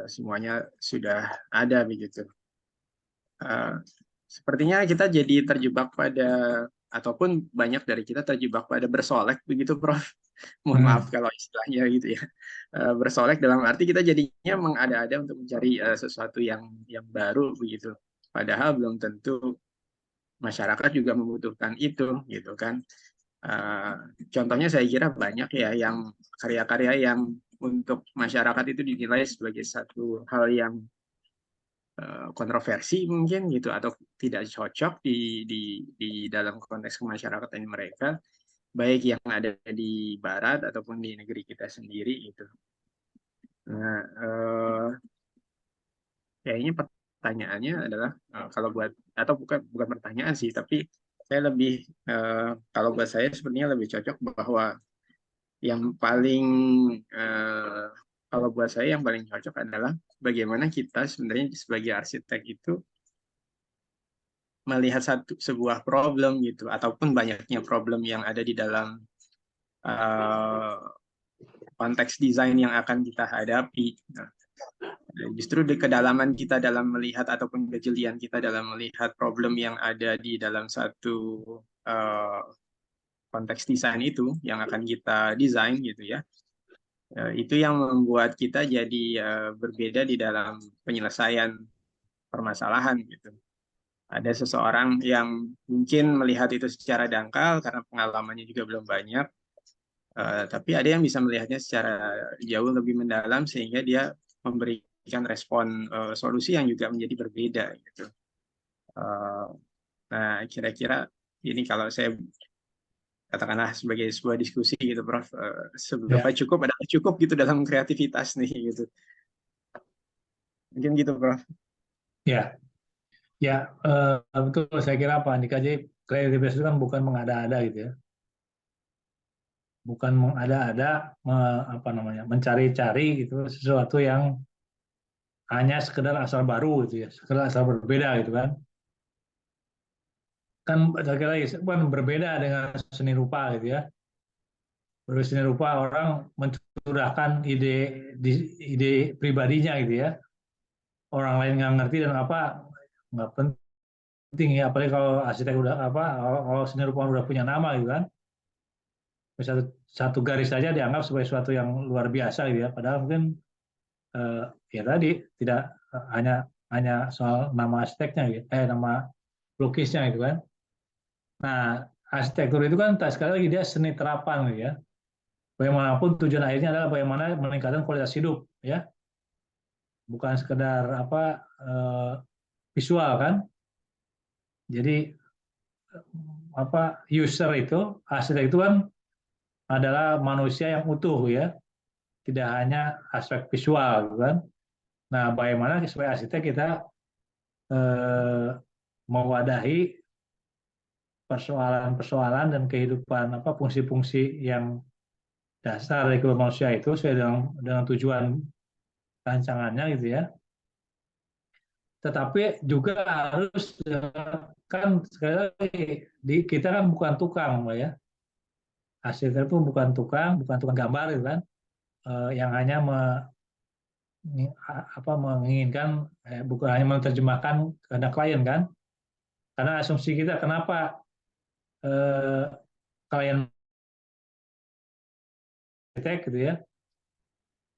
C: semuanya sudah ada begitu. Sepertinya kita jadi terjebak pada, ataupun banyak dari kita terjebak pada bersolek begitu Prof. Mohon maaf kalau istilahnya gitu ya. Bersolek dalam arti kita jadinya mengada-ada untuk mencari sesuatu yang baru begitu. Padahal belum tentu masyarakat juga membutuhkan itu gitu kan. Contohnya saya kira banyak ya yang karya-karya yang untuk masyarakat itu dinilai sebagai satu hal yang kontroversi mungkin gitu, atau tidak cocok di dalam konteks kemasyarakatan mereka, baik yang ada di barat ataupun di negeri kita sendiri gitu. Nah, kayaknya pertanyaannya adalah kalau buat, atau bukan pertanyaan sih, tapi saya lebih kalau buat saya sebenarnya lebih cocok bahwa yang paling kalau buat saya yang paling cocok adalah bagaimana kita sebenarnya sebagai arsitek itu melihat sebuah problem gitu, ataupun banyaknya problem yang ada di dalam konteks desain yang akan kita hadapi. Nah, justru di kedalaman kita dalam melihat, ataupun kejelian kita dalam melihat problem yang ada di dalam satu konteks desain itu yang akan kita desain gitu ya, itu yang membuat kita jadi berbeda di dalam penyelesaian permasalahan gitu. Ada seseorang yang mungkin melihat itu secara dangkal karena pengalamannya juga belum banyak, tapi ada yang bisa melihatnya secara jauh lebih mendalam sehingga dia memberikan respon solusi yang juga menjadi berbeda gitu. Nah, kira-kira ini kalau saya katakanlah sebagai sebuah diskusi gitu, Prof, seberapa cukup adalah cukup gitu dalam kreativitas nih gitu. Mungkin gitu, Prof.
A: Ya, betul. Saya kira Pak Andika, jadi kreativitas itu kan bukan mengada-ada gitu ya, bukan mengada-ada, mencari-cari gitu sesuatu yang hanya sekedar asal baru gitu ya, sekedar asal berbeda gitu kan. Kan sekali lagi kan berbeda dengan seni rupa gitu ya. Seni rupa orang mencurahkan ide pribadinya gitu ya. Orang lain nggak ngerti dan nggak penting ya. Apalagi kalau arsitek kalau seni rupa udah punya nama gitu kan. Satu garis saja dianggap sebagai sesuatu yang luar biasa gitu ya. Padahal mungkin ya tadi tidak hanya soal nama arsiteknya gitu, nama lukisnya gitu kan. Nah, arsitektur itu kan sekali lagi dia seni terapan gitu ya. Bagaimanapun tujuan akhirnya adalah bagaimana meningkatkan kualitas hidup ya. Bukan sekedar visual kan. Jadi user itu, arsitek itu kan adalah manusia yang utuh ya. Tidak hanya aspek visual gitu kan. Nah, bagaimana supaya arsitek kita mewadahi persoalan-persoalan dan kehidupan fungsi-fungsi yang dasar dari kehidupan manusia itu sesuai dengan tujuan rancangannya gitu ya. Tetapi juga harus kan sekali lagi kita kan bukan tukang, Mbak ya. Arsitek itu bukan tukang gambar gitu kan, yang hanya menginginkan bukan hanya menerjemahkan kehendak klien kan. Karena asumsi kita kenapa klien arsitek gitu ya,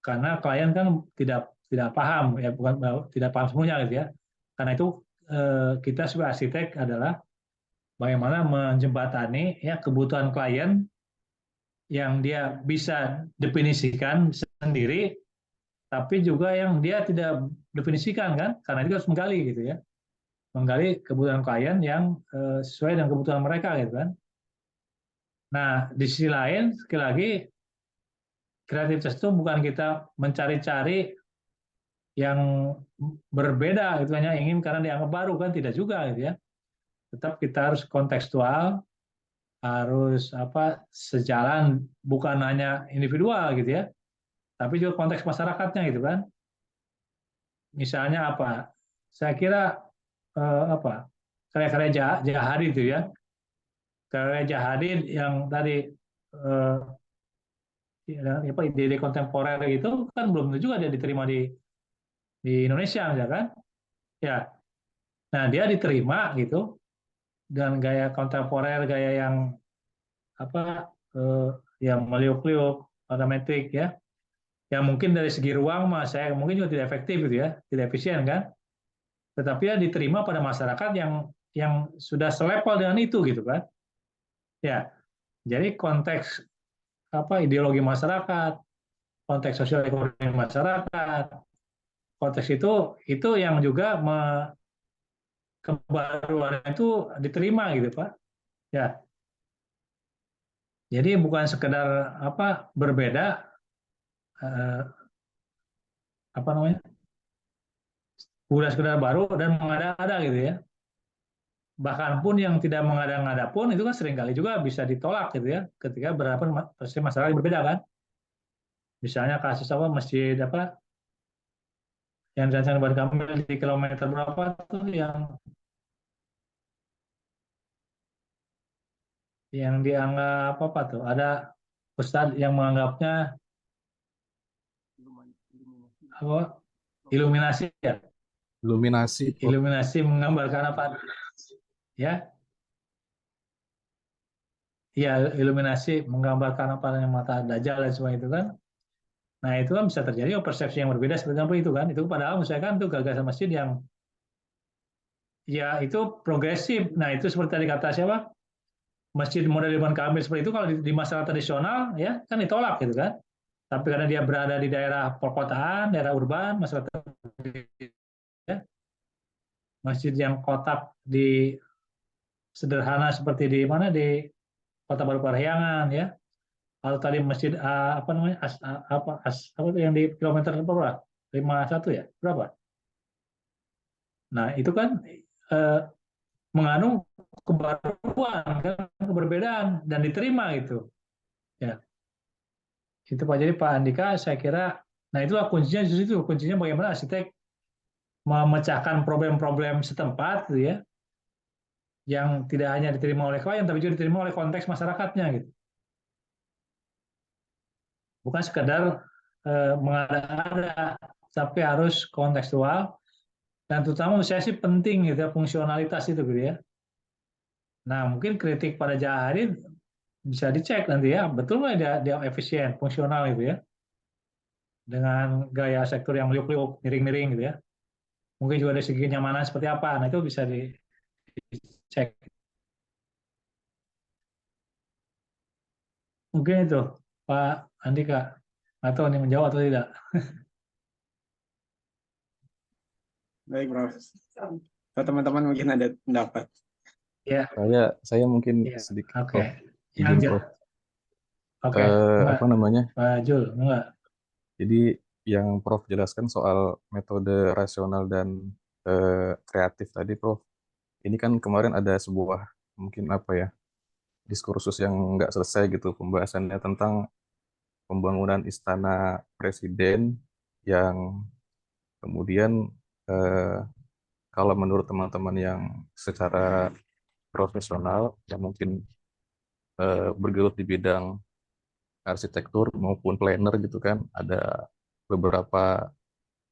A: karena klien kan tidak paham ya, bukan tidak paham semuanya gitu ya, karena itu kita sebagai arsitek adalah bagaimana menjembatani ya kebutuhan klien yang dia bisa definisikan sendiri, tapi juga yang dia tidak definisikan kan, karena itu harus menggali gitu ya, menggali kebutuhan klien yang sesuai dengan kebutuhan mereka gitu kan. Nah, di sisi lain, sekali lagi, kreativitas itu bukan kita mencari-cari yang berbeda gitu hanya ingin karena dianggap baru kan, tidak juga gitu ya. Tetap kita harus kontekstual, harus sejalan, bukan hanya individual gitu ya, tapi juga konteks masyarakatnya gitu kan. Misalnya apa? Saya kira karya-karya Jahadi itu ya, karya Jahadi yang tadi ide kontemporer itu kan belum tentu juga dia diterima di Indonesia misalkan. Ya, nah dia diterima gitu dengan gaya kontemporer, gaya yang yang meliuk-liuk, ornamentik ya. Yang mungkin dari segi ruang saya mungkin juga tidak efektif gitu ya, tidak efisien kan. Tetapi ya diterima pada masyarakat yang sudah selevel dengan itu gitu kan. Ya, jadi konteks ideologi masyarakat, konteks sosial ekonomi masyarakat, konteks itu yang juga kebaruan itu diterima gitu Pak. Ya, jadi bukan sekedar berbeda eh, bukan sekedar baru dan mengada-ada gitu ya. Bahkan pun yang tidak mengada-ngada pun itu kan seringkali juga bisa ditolak gitu ya, ketika berhadapan persepsi masyarakat yang berbeda kan. Misalnya kasus masjid yang Ridwan Kamil di kilometer berapa tuh yang dianggap tuh, ada ustadz yang menganggapnya iluminasi ya,
F: Iluminasi, Prof.
A: iluminasi menggambarkan apa ya, ya iluminasi menggambarkan yang mata dajjal dan semua itu kan. Nah itu kan bisa terjadi persepsi yang berbeda seperti apa itu kan. Itu padahal misalkan itu gagasan masjid yang ya itu progresif. Nah itu seperti tadi kata siapa, masjid model Ridwan Kamil seperti itu kalau di masyarakat tradisional ya kan ditolak gitu kan. Tapi karena dia berada di daerah perkotaan, daerah urban, masyarakat ya, masjid yang kotak di sederhana seperti di mana di Kota Baru Parahyangan ya. Kalau tadi masjid apa itu yang di kilometer berapa? 51 ya? Berapa? Nah, itu kan mengandung kebaruan kan, keberbedaan dan diterima gitu. Ya. Itu Pak, jadi Pak Andika saya kira nah itulah kuncinya di situ, kuncinya bagaimana arsitek memecahkan problem-problem setempat gitu ya, yang tidak hanya diterima oleh klien tapi juga diterima oleh konteks masyarakatnya gitu. Bukan sekedar mengada-ada, tapi harus kontekstual dan terutama saya sih penting gitu ya, fungsionalitas itu gitu ya. Nah mungkin kritik pada Jahari bisa dicek nanti ya, betul nggak dia efisien, fungsional gitu ya, dengan gaya sektor yang liuk-liuk, miring-miring gitu ya. Mungkin juga dari segi kenyamanan seperti apa, nah itu bisa dicek. Mungkin itu Pak Andika, atau ini menjawab atau tidak?
C: Baik, Prof. Kalau teman-teman mungkin ada pendapat.
A: Ya,
F: Saya mungkin
A: ya.
F: sedikit,
A: Oke.
F: Prof. Izin, Prof.
A: Oke,
F: Apa namanya?
A: Pak Jul, enggak.
F: Jadi yang Prof jelaskan soal metode rasional dan kreatif tadi, Prof. Ini kan kemarin ada sebuah mungkin diskursus yang nggak selesai gitu pembahasannya tentang pembangunan istana presiden yang kemudian kalau menurut teman-teman yang secara profesional yang mungkin bergelut di bidang arsitektur maupun planner gitu kan, ada beberapa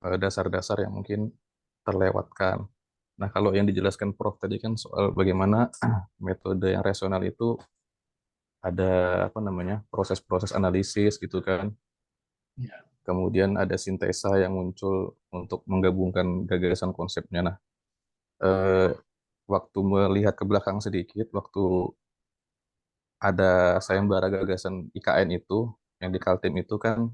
F: dasar-dasar yang mungkin terlewatkan. Nah, kalau yang dijelaskan Prof tadi kan soal bagaimana metode yang rasional itu ada proses-proses analisis gitu kan.
A: Ya.
F: Kemudian ada sintesa yang muncul untuk menggabungkan gagasan konsepnya. Nah, eh, waktu melihat ke belakang sedikit, waktu ada sayembara gagasan IKN itu, yang di Kaltim itu kan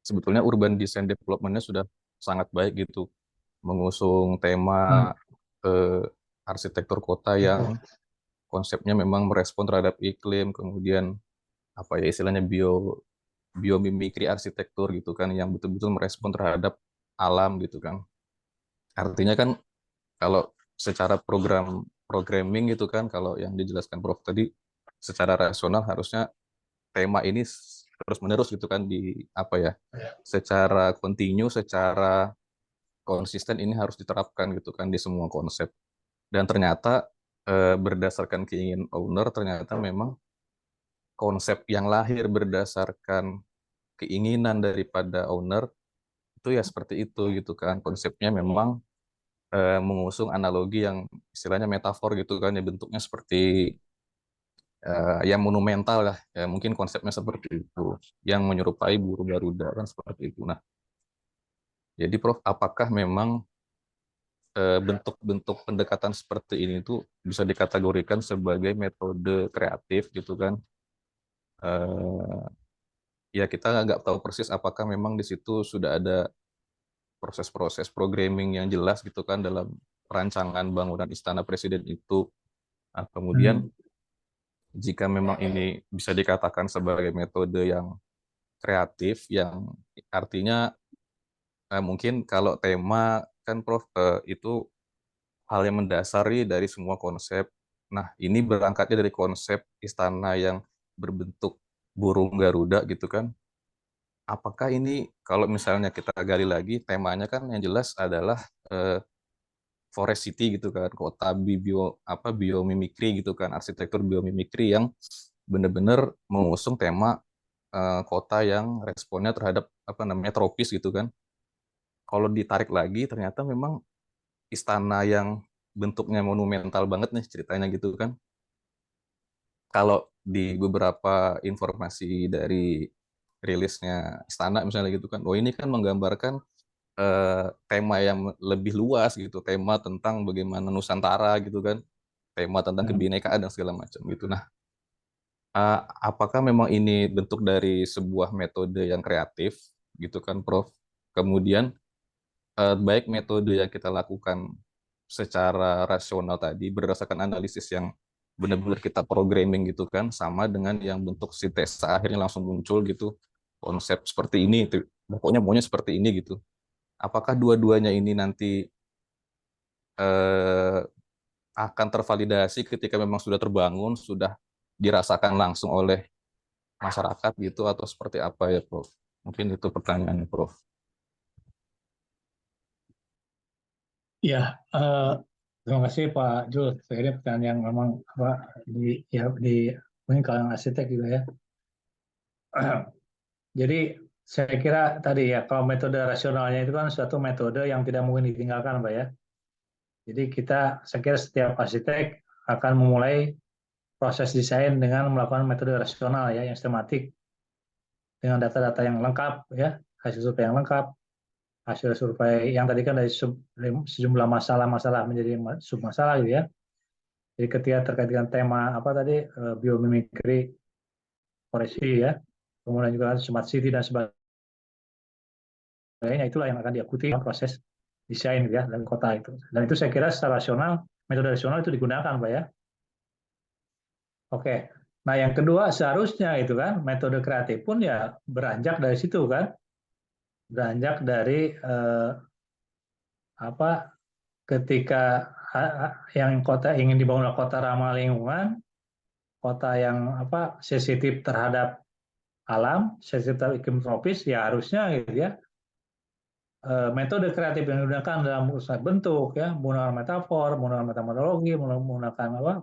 F: sebetulnya urban design development-nya sudah sangat baik gitu, mengusung tema eh, arsitektur kota yang konsepnya memang merespon terhadap iklim, kemudian apa ya istilahnya biomimikri arsitektur gitu kan, yang betul-betul merespon terhadap alam gitu kan. Artinya kan kalau secara programming gitu kan, kalau yang dijelaskan Prof tadi, secara rasional harusnya tema ini terus menerus gitu kan di apa ya, secara kontinu, secara konsisten ini harus diterapkan gitu kan di semua konsep. Dan ternyata berdasarkan keinginan owner, ternyata memang konsep yang lahir berdasarkan keinginan daripada owner itu ya seperti itu gitu kan. Konsepnya memang mengusung analogi yang istilahnya metafor gitu kan, ya bentuknya seperti yang monumental lah, ya mungkin konsepnya seperti itu, yang menyerupai burung Garuda kan seperti itu. Nah, jadi Prof, apakah memang bentuk-bentuk pendekatan seperti ini tuh bisa dikategorikan sebagai metode kreatif gitu kan? Eh, Ya kita nggak tahu persis apakah memang di situ sudah ada proses-proses programming yang jelas gitu kan dalam perancangan bangunan Istana Presiden itu. Nah, kemudian jika memang ini bisa dikatakan sebagai metode yang kreatif, yang artinya mungkin kalau tema kan Prof itu hal yang mendasari dari semua konsep. Nah, ini berangkatnya dari konsep istana yang berbentuk burung Garuda gitu kan. Apakah ini kalau misalnya kita gali lagi temanya kan yang jelas adalah eh, forest city gitu kan, kota biomimikri gitu kan, arsitektur biomimikri yang benar-benar mengusung tema kota yang responnya terhadap apa namanya tropis gitu kan. Kalau ditarik lagi ternyata memang istana yang bentuknya monumental banget nih ceritanya gitu kan. Kalau di beberapa informasi dari rilisnya istana misalnya gitu kan, oh ini kan menggambarkan tema yang lebih luas gitu, tema tentang bagaimana Nusantara gitu kan, tema tentang kebinekaan dan segala macam gitu. Nah, apakah memang ini bentuk dari sebuah metode yang kreatif gitu kan, Prof? Kemudian baik metode yang kita lakukan secara rasional tadi berdasarkan analisis yang benar-benar kita programming gitu kan, sama dengan yang bentuk sintesa akhirnya langsung muncul gitu konsep seperti ini, pokoknya maunya seperti ini gitu. Apakah dua-duanya ini nanti eh, akan tervalidasi ketika memang sudah terbangun, sudah dirasakan langsung oleh masyarakat gitu, atau seperti apa ya, Prof? Mungkin itu pertanyaannya, Prof.
A: Ya, terima kasih Pak Jul. Ini pertanyaan yang memang apa di mungkin kalangan arsitek juga ya. Jadi saya kira tadi ya kalau metode rasionalnya itu kan suatu metode yang tidak mungkin ditinggalkan, Pak ya. Jadi saya kira setiap arsitek akan memulai proses desain dengan melakukan metode rasional ya, yang sistematik dengan data-data yang lengkap ya, hasil survei yang lengkap, hasil survei yang tadi kan dari sejumlah masalah-masalah menjadi submasalah gitu ya. Jadi ketika terkait dengan tema apa tadi biomimikri, forestry ya, kemudian juga smart city dan sebagainya, itulah yang akan diikuti dalam proses desain gitu ya dan kota itu. Dan itu saya kira secara rasional, metode rasional itu digunakan, Pak ya. Oke. Nah, yang kedua seharusnya itu kan metode kreatif pun ya beranjak dari situ kan, beranjak dari apa ketika yang kota ingin dibangun kota ramah lingkungan, kota yang apa sensitif terhadap alam, sensitif terhadap iklim tropis, ya harusnya gitu ya metode kreatif yang digunakan dalam usaha bentuk ya, menggunakan metafor, menggunakan metodologi, menggunakan apa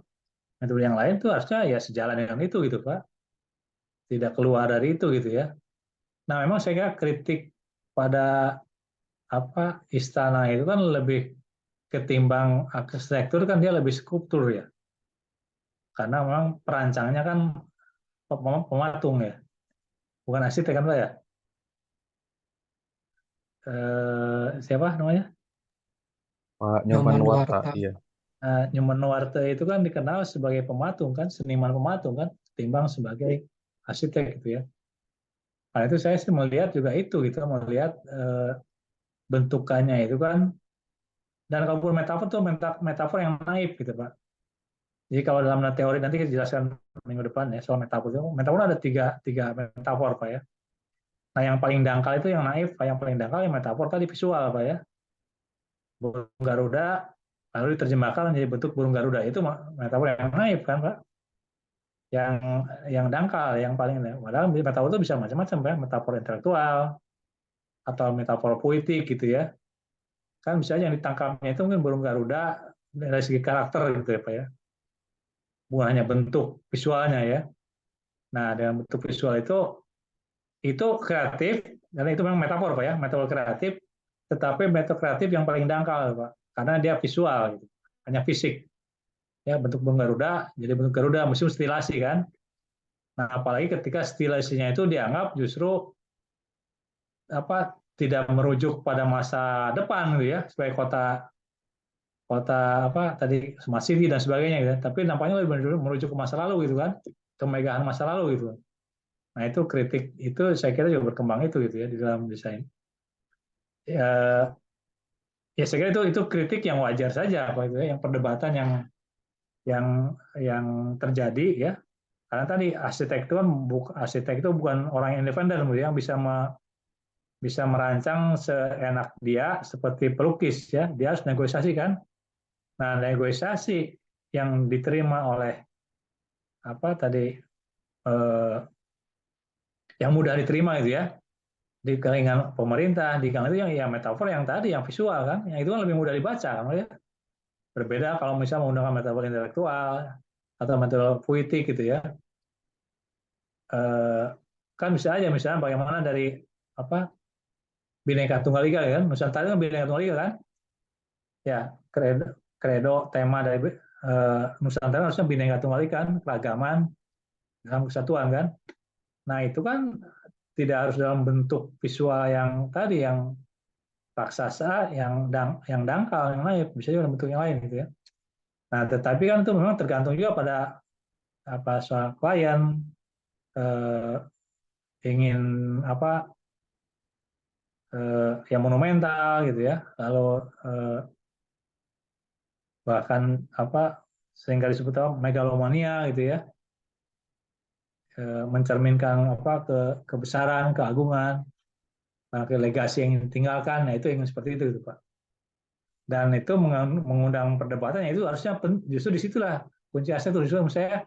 A: metode yang lain itu harusnya ya sejalan dengan itu gitu Pak, tidak keluar dari itu gitu ya. Nah memang saya kira kritik pada apa istana itu kan lebih ketimbang arsitektur kan dia lebih skulptur ya, karena memang perancangnya kan pematung ya, bukan arsitek kan Pak ya. Siapa namanya?
F: Pak Nyoman Nuarta,
G: Nuarta.
F: iya.
A: Nyoman Nuarta itu kan dikenal sebagai pematung kan, seniman pematung kan, ketimbang sebagai arsitek gitu ya. Nah itu saya sih melihat juga itu gitu, melihat bentukannya itu kan, dan kalau metafor tuh metafor yang naif gitu Pak. Jadi kalau dalam teori nanti kita jelaskan minggu depan ya soal metafor itu, metafor ada tiga metafor Pak ya. Nah yang paling dangkal itu yang naif, yang paling dangkal yang metafor tadi visual Pak ya. Burung Garuda lalu diterjemahkan menjadi bentuk burung Garuda, itu metafor yang naif kan Pak, yang dangkal, yang paling padahal metafor itu bisa macam-macam ya, metafor intelektual atau metafor puitik gitu ya, kan bisa yang ditangkapnya itu mungkin burung Garuda dari segi karakter gitu ya Pak ya, bukan hanya bentuk visualnya ya. Nah dengan bentuk visual itu kreatif, karena itu memang metafor Pak ya, metafor kreatif, tetapi metafor kreatif yang paling dangkal Pak, karena dia visual gitu, hanya fisik ya, bentuk burung Garuda jadi bentuk Garuda mesti stilasi kan. Nah apalagi ketika stilasinya itu dianggap justru tidak merujuk pada masa depan gitu ya, sebagai kota kota tadi smart city dan sebagainya gitu, tapi nampaknya lebih merujuk ke masa lalu gitu kan, kemegahan masa lalu gitu. Nah itu kritik itu saya kira juga berkembang itu gitu ya di dalam desain. Ya saya kira itu kritik yang wajar saja apa itu ya, yang perdebatan yang yang terjadi ya, karena tadi arsitek itu bukan orang yang independen yang bisa merancang seenak dia seperti pelukis ya, dia harus negosiasi kan. Nah negosiasi yang diterima oleh yang mudah diterima gitu ya di kalangan pemerintah, di kalangan itu yang metafor yang tadi yang visual kan, yang itu kan lebih mudah dibaca kan ya. Berbeda kalau misalnya menggunakan metafor intelektual atau metafor puitik gitu ya. Kan bisa aja misalnya bagaimana dari Bhinneka Tunggal Ika kan, Nusantara kan Bhinneka Tunggal Ika kan, ya kredo tema dari Nusantara harusnya Bhinneka Tunggal Ika kan, keragaman dalam kesatuan kan. Nah itu kan tidak harus dalam bentuk visual yang tadi yang raksasa, yang dangkal, yang lain, bisa juga dalam bentuk yang lain gitu ya. Nah tetapi kan itu memang tergantung juga pada soal klien ingin yang monumental gitu ya, lalu bahkan sehingga disebut megalomania gitu ya, mencerminkan kebesaran, keagungan, legasi yang ditinggalkan. Nah itu yang seperti itu Pak. Dan itu mengundang perdebatan, itu harusnya justru disitulah kunci asnya itu justru menurut saya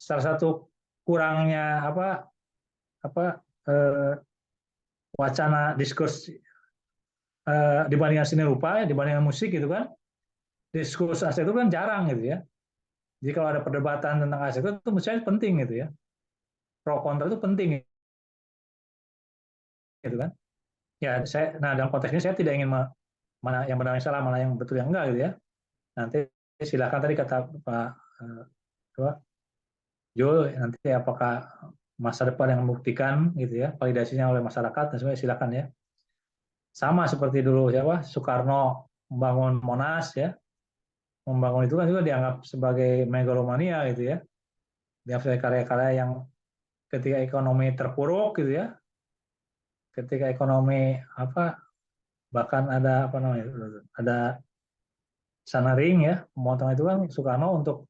A: salah satu kurangnya wacana diskurs dibandingkan seni rupa ya, dibandingkan musik gitu kan, diskurs aset itu kan jarang gitu ya. Jadi kalau ada perdebatan tentang aset itu menurut saya penting gitu ya, pro kontra itu penting gitu kan. Ya nah dalam konteks ini saya tidak ingin mana yang benar yang salah, mana yang betul yang enggak gitu ya. Nanti silakan, tadi kata Pak Jul, nanti apakah masa depan yang membuktikan gitu ya, validasinya oleh masyarakat dan sebagainya, silakan ya. Sama seperti dulu Soekarno membangun Monas ya, membangun itu kan juga dianggap sebagai megalomania gitu ya, dianggap sebagai karya-karya yang ketika ekonomi terpuruk gitu ya, ketika ekonomi bahkan ada ada Sanaring ya, memotong itu kan Soekarno untuk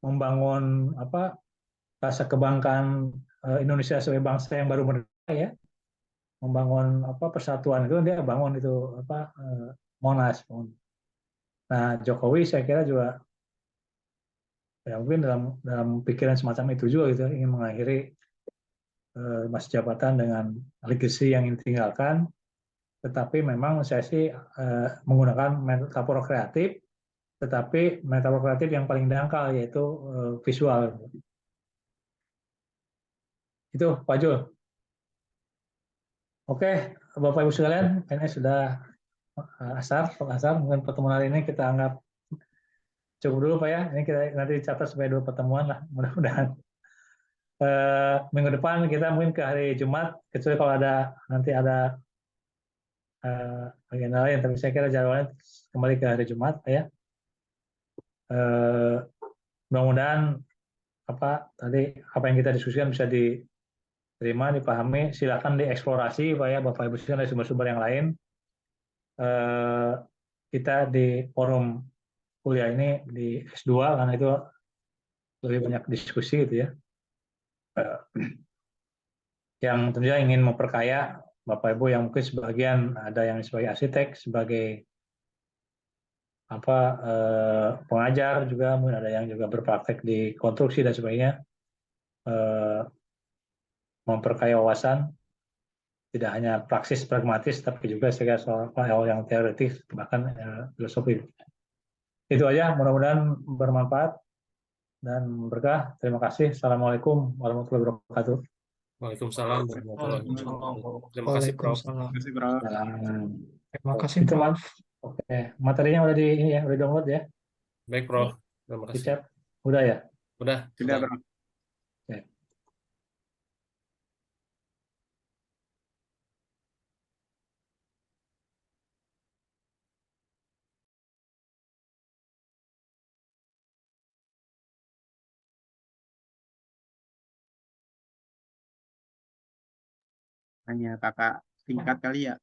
A: membangun rasa kebanggaan Indonesia sebagai bangsa yang baru merdeka ya, membangun persatuan itu dia bangun itu Monas. Nah Jokowi saya kira juga ya mungkin dalam pikiran semacam itu juga gitu, ingin mengakhiri masa jabatan dengan legacy yang ditinggalkan, tetapi memang saya sih menggunakan metafor kreatif, tetapi metafor kreatif yang paling dangkal yaitu visual. Itu Pak Jul. Oke, Bapak Ibu sekalian, ini sudah asar, mungkin pertemuan hari ini kita anggap cukup dulu Pak ya. Ini kita nanti catat sebagai 2 pertemuan lah, mudah-mudahan. Minggu depan kita mungkin ke hari Jumat, kecuali kalau nanti ada agenda lain, tapi saya kira jadwalnya kembali ke hari Jumat ya. Mudah-mudahan apa yang kita diskusikan bisa diterima, dipahami. Silakan dieksplorasi Pak ya, Bapak Ibu sekalian, dari sumber-sumber yang lain. Kita di forum kuliah ini di S2 karena itu lebih banyak diskusi gitu ya. Yang tentunya ingin memperkaya Bapak Ibu yang mungkin sebagian ada yang sebagai arsitek, sebagai pengajar juga, mungkin ada yang juga berpraktek di konstruksi dan sebagainya, memperkaya wawasan, tidak hanya praksis pragmatis, tapi juga segala soal yang teoritis, bahkan filosofi. Itu aja, mudah-mudahan bermanfaat dan berkah. Terima kasih. Assalamualaikum warahmatullahi wabarakatuh.
B: Waalaikumsalam warahmatullahi wabarakatuh. Terima kasih, Prof.
C: Terima kasih, Prof.
D: Terima kasih,
A: Itu,
D: Prof.
A: Oke, materinya udah udah download ya
B: Baik, Prof. Terima
A: di
B: kasih.
A: chat. Udah ya?
B: Udah.
C: Sudah, Prof.
A: Oke.
C: Hanya kakak singkat kali ya.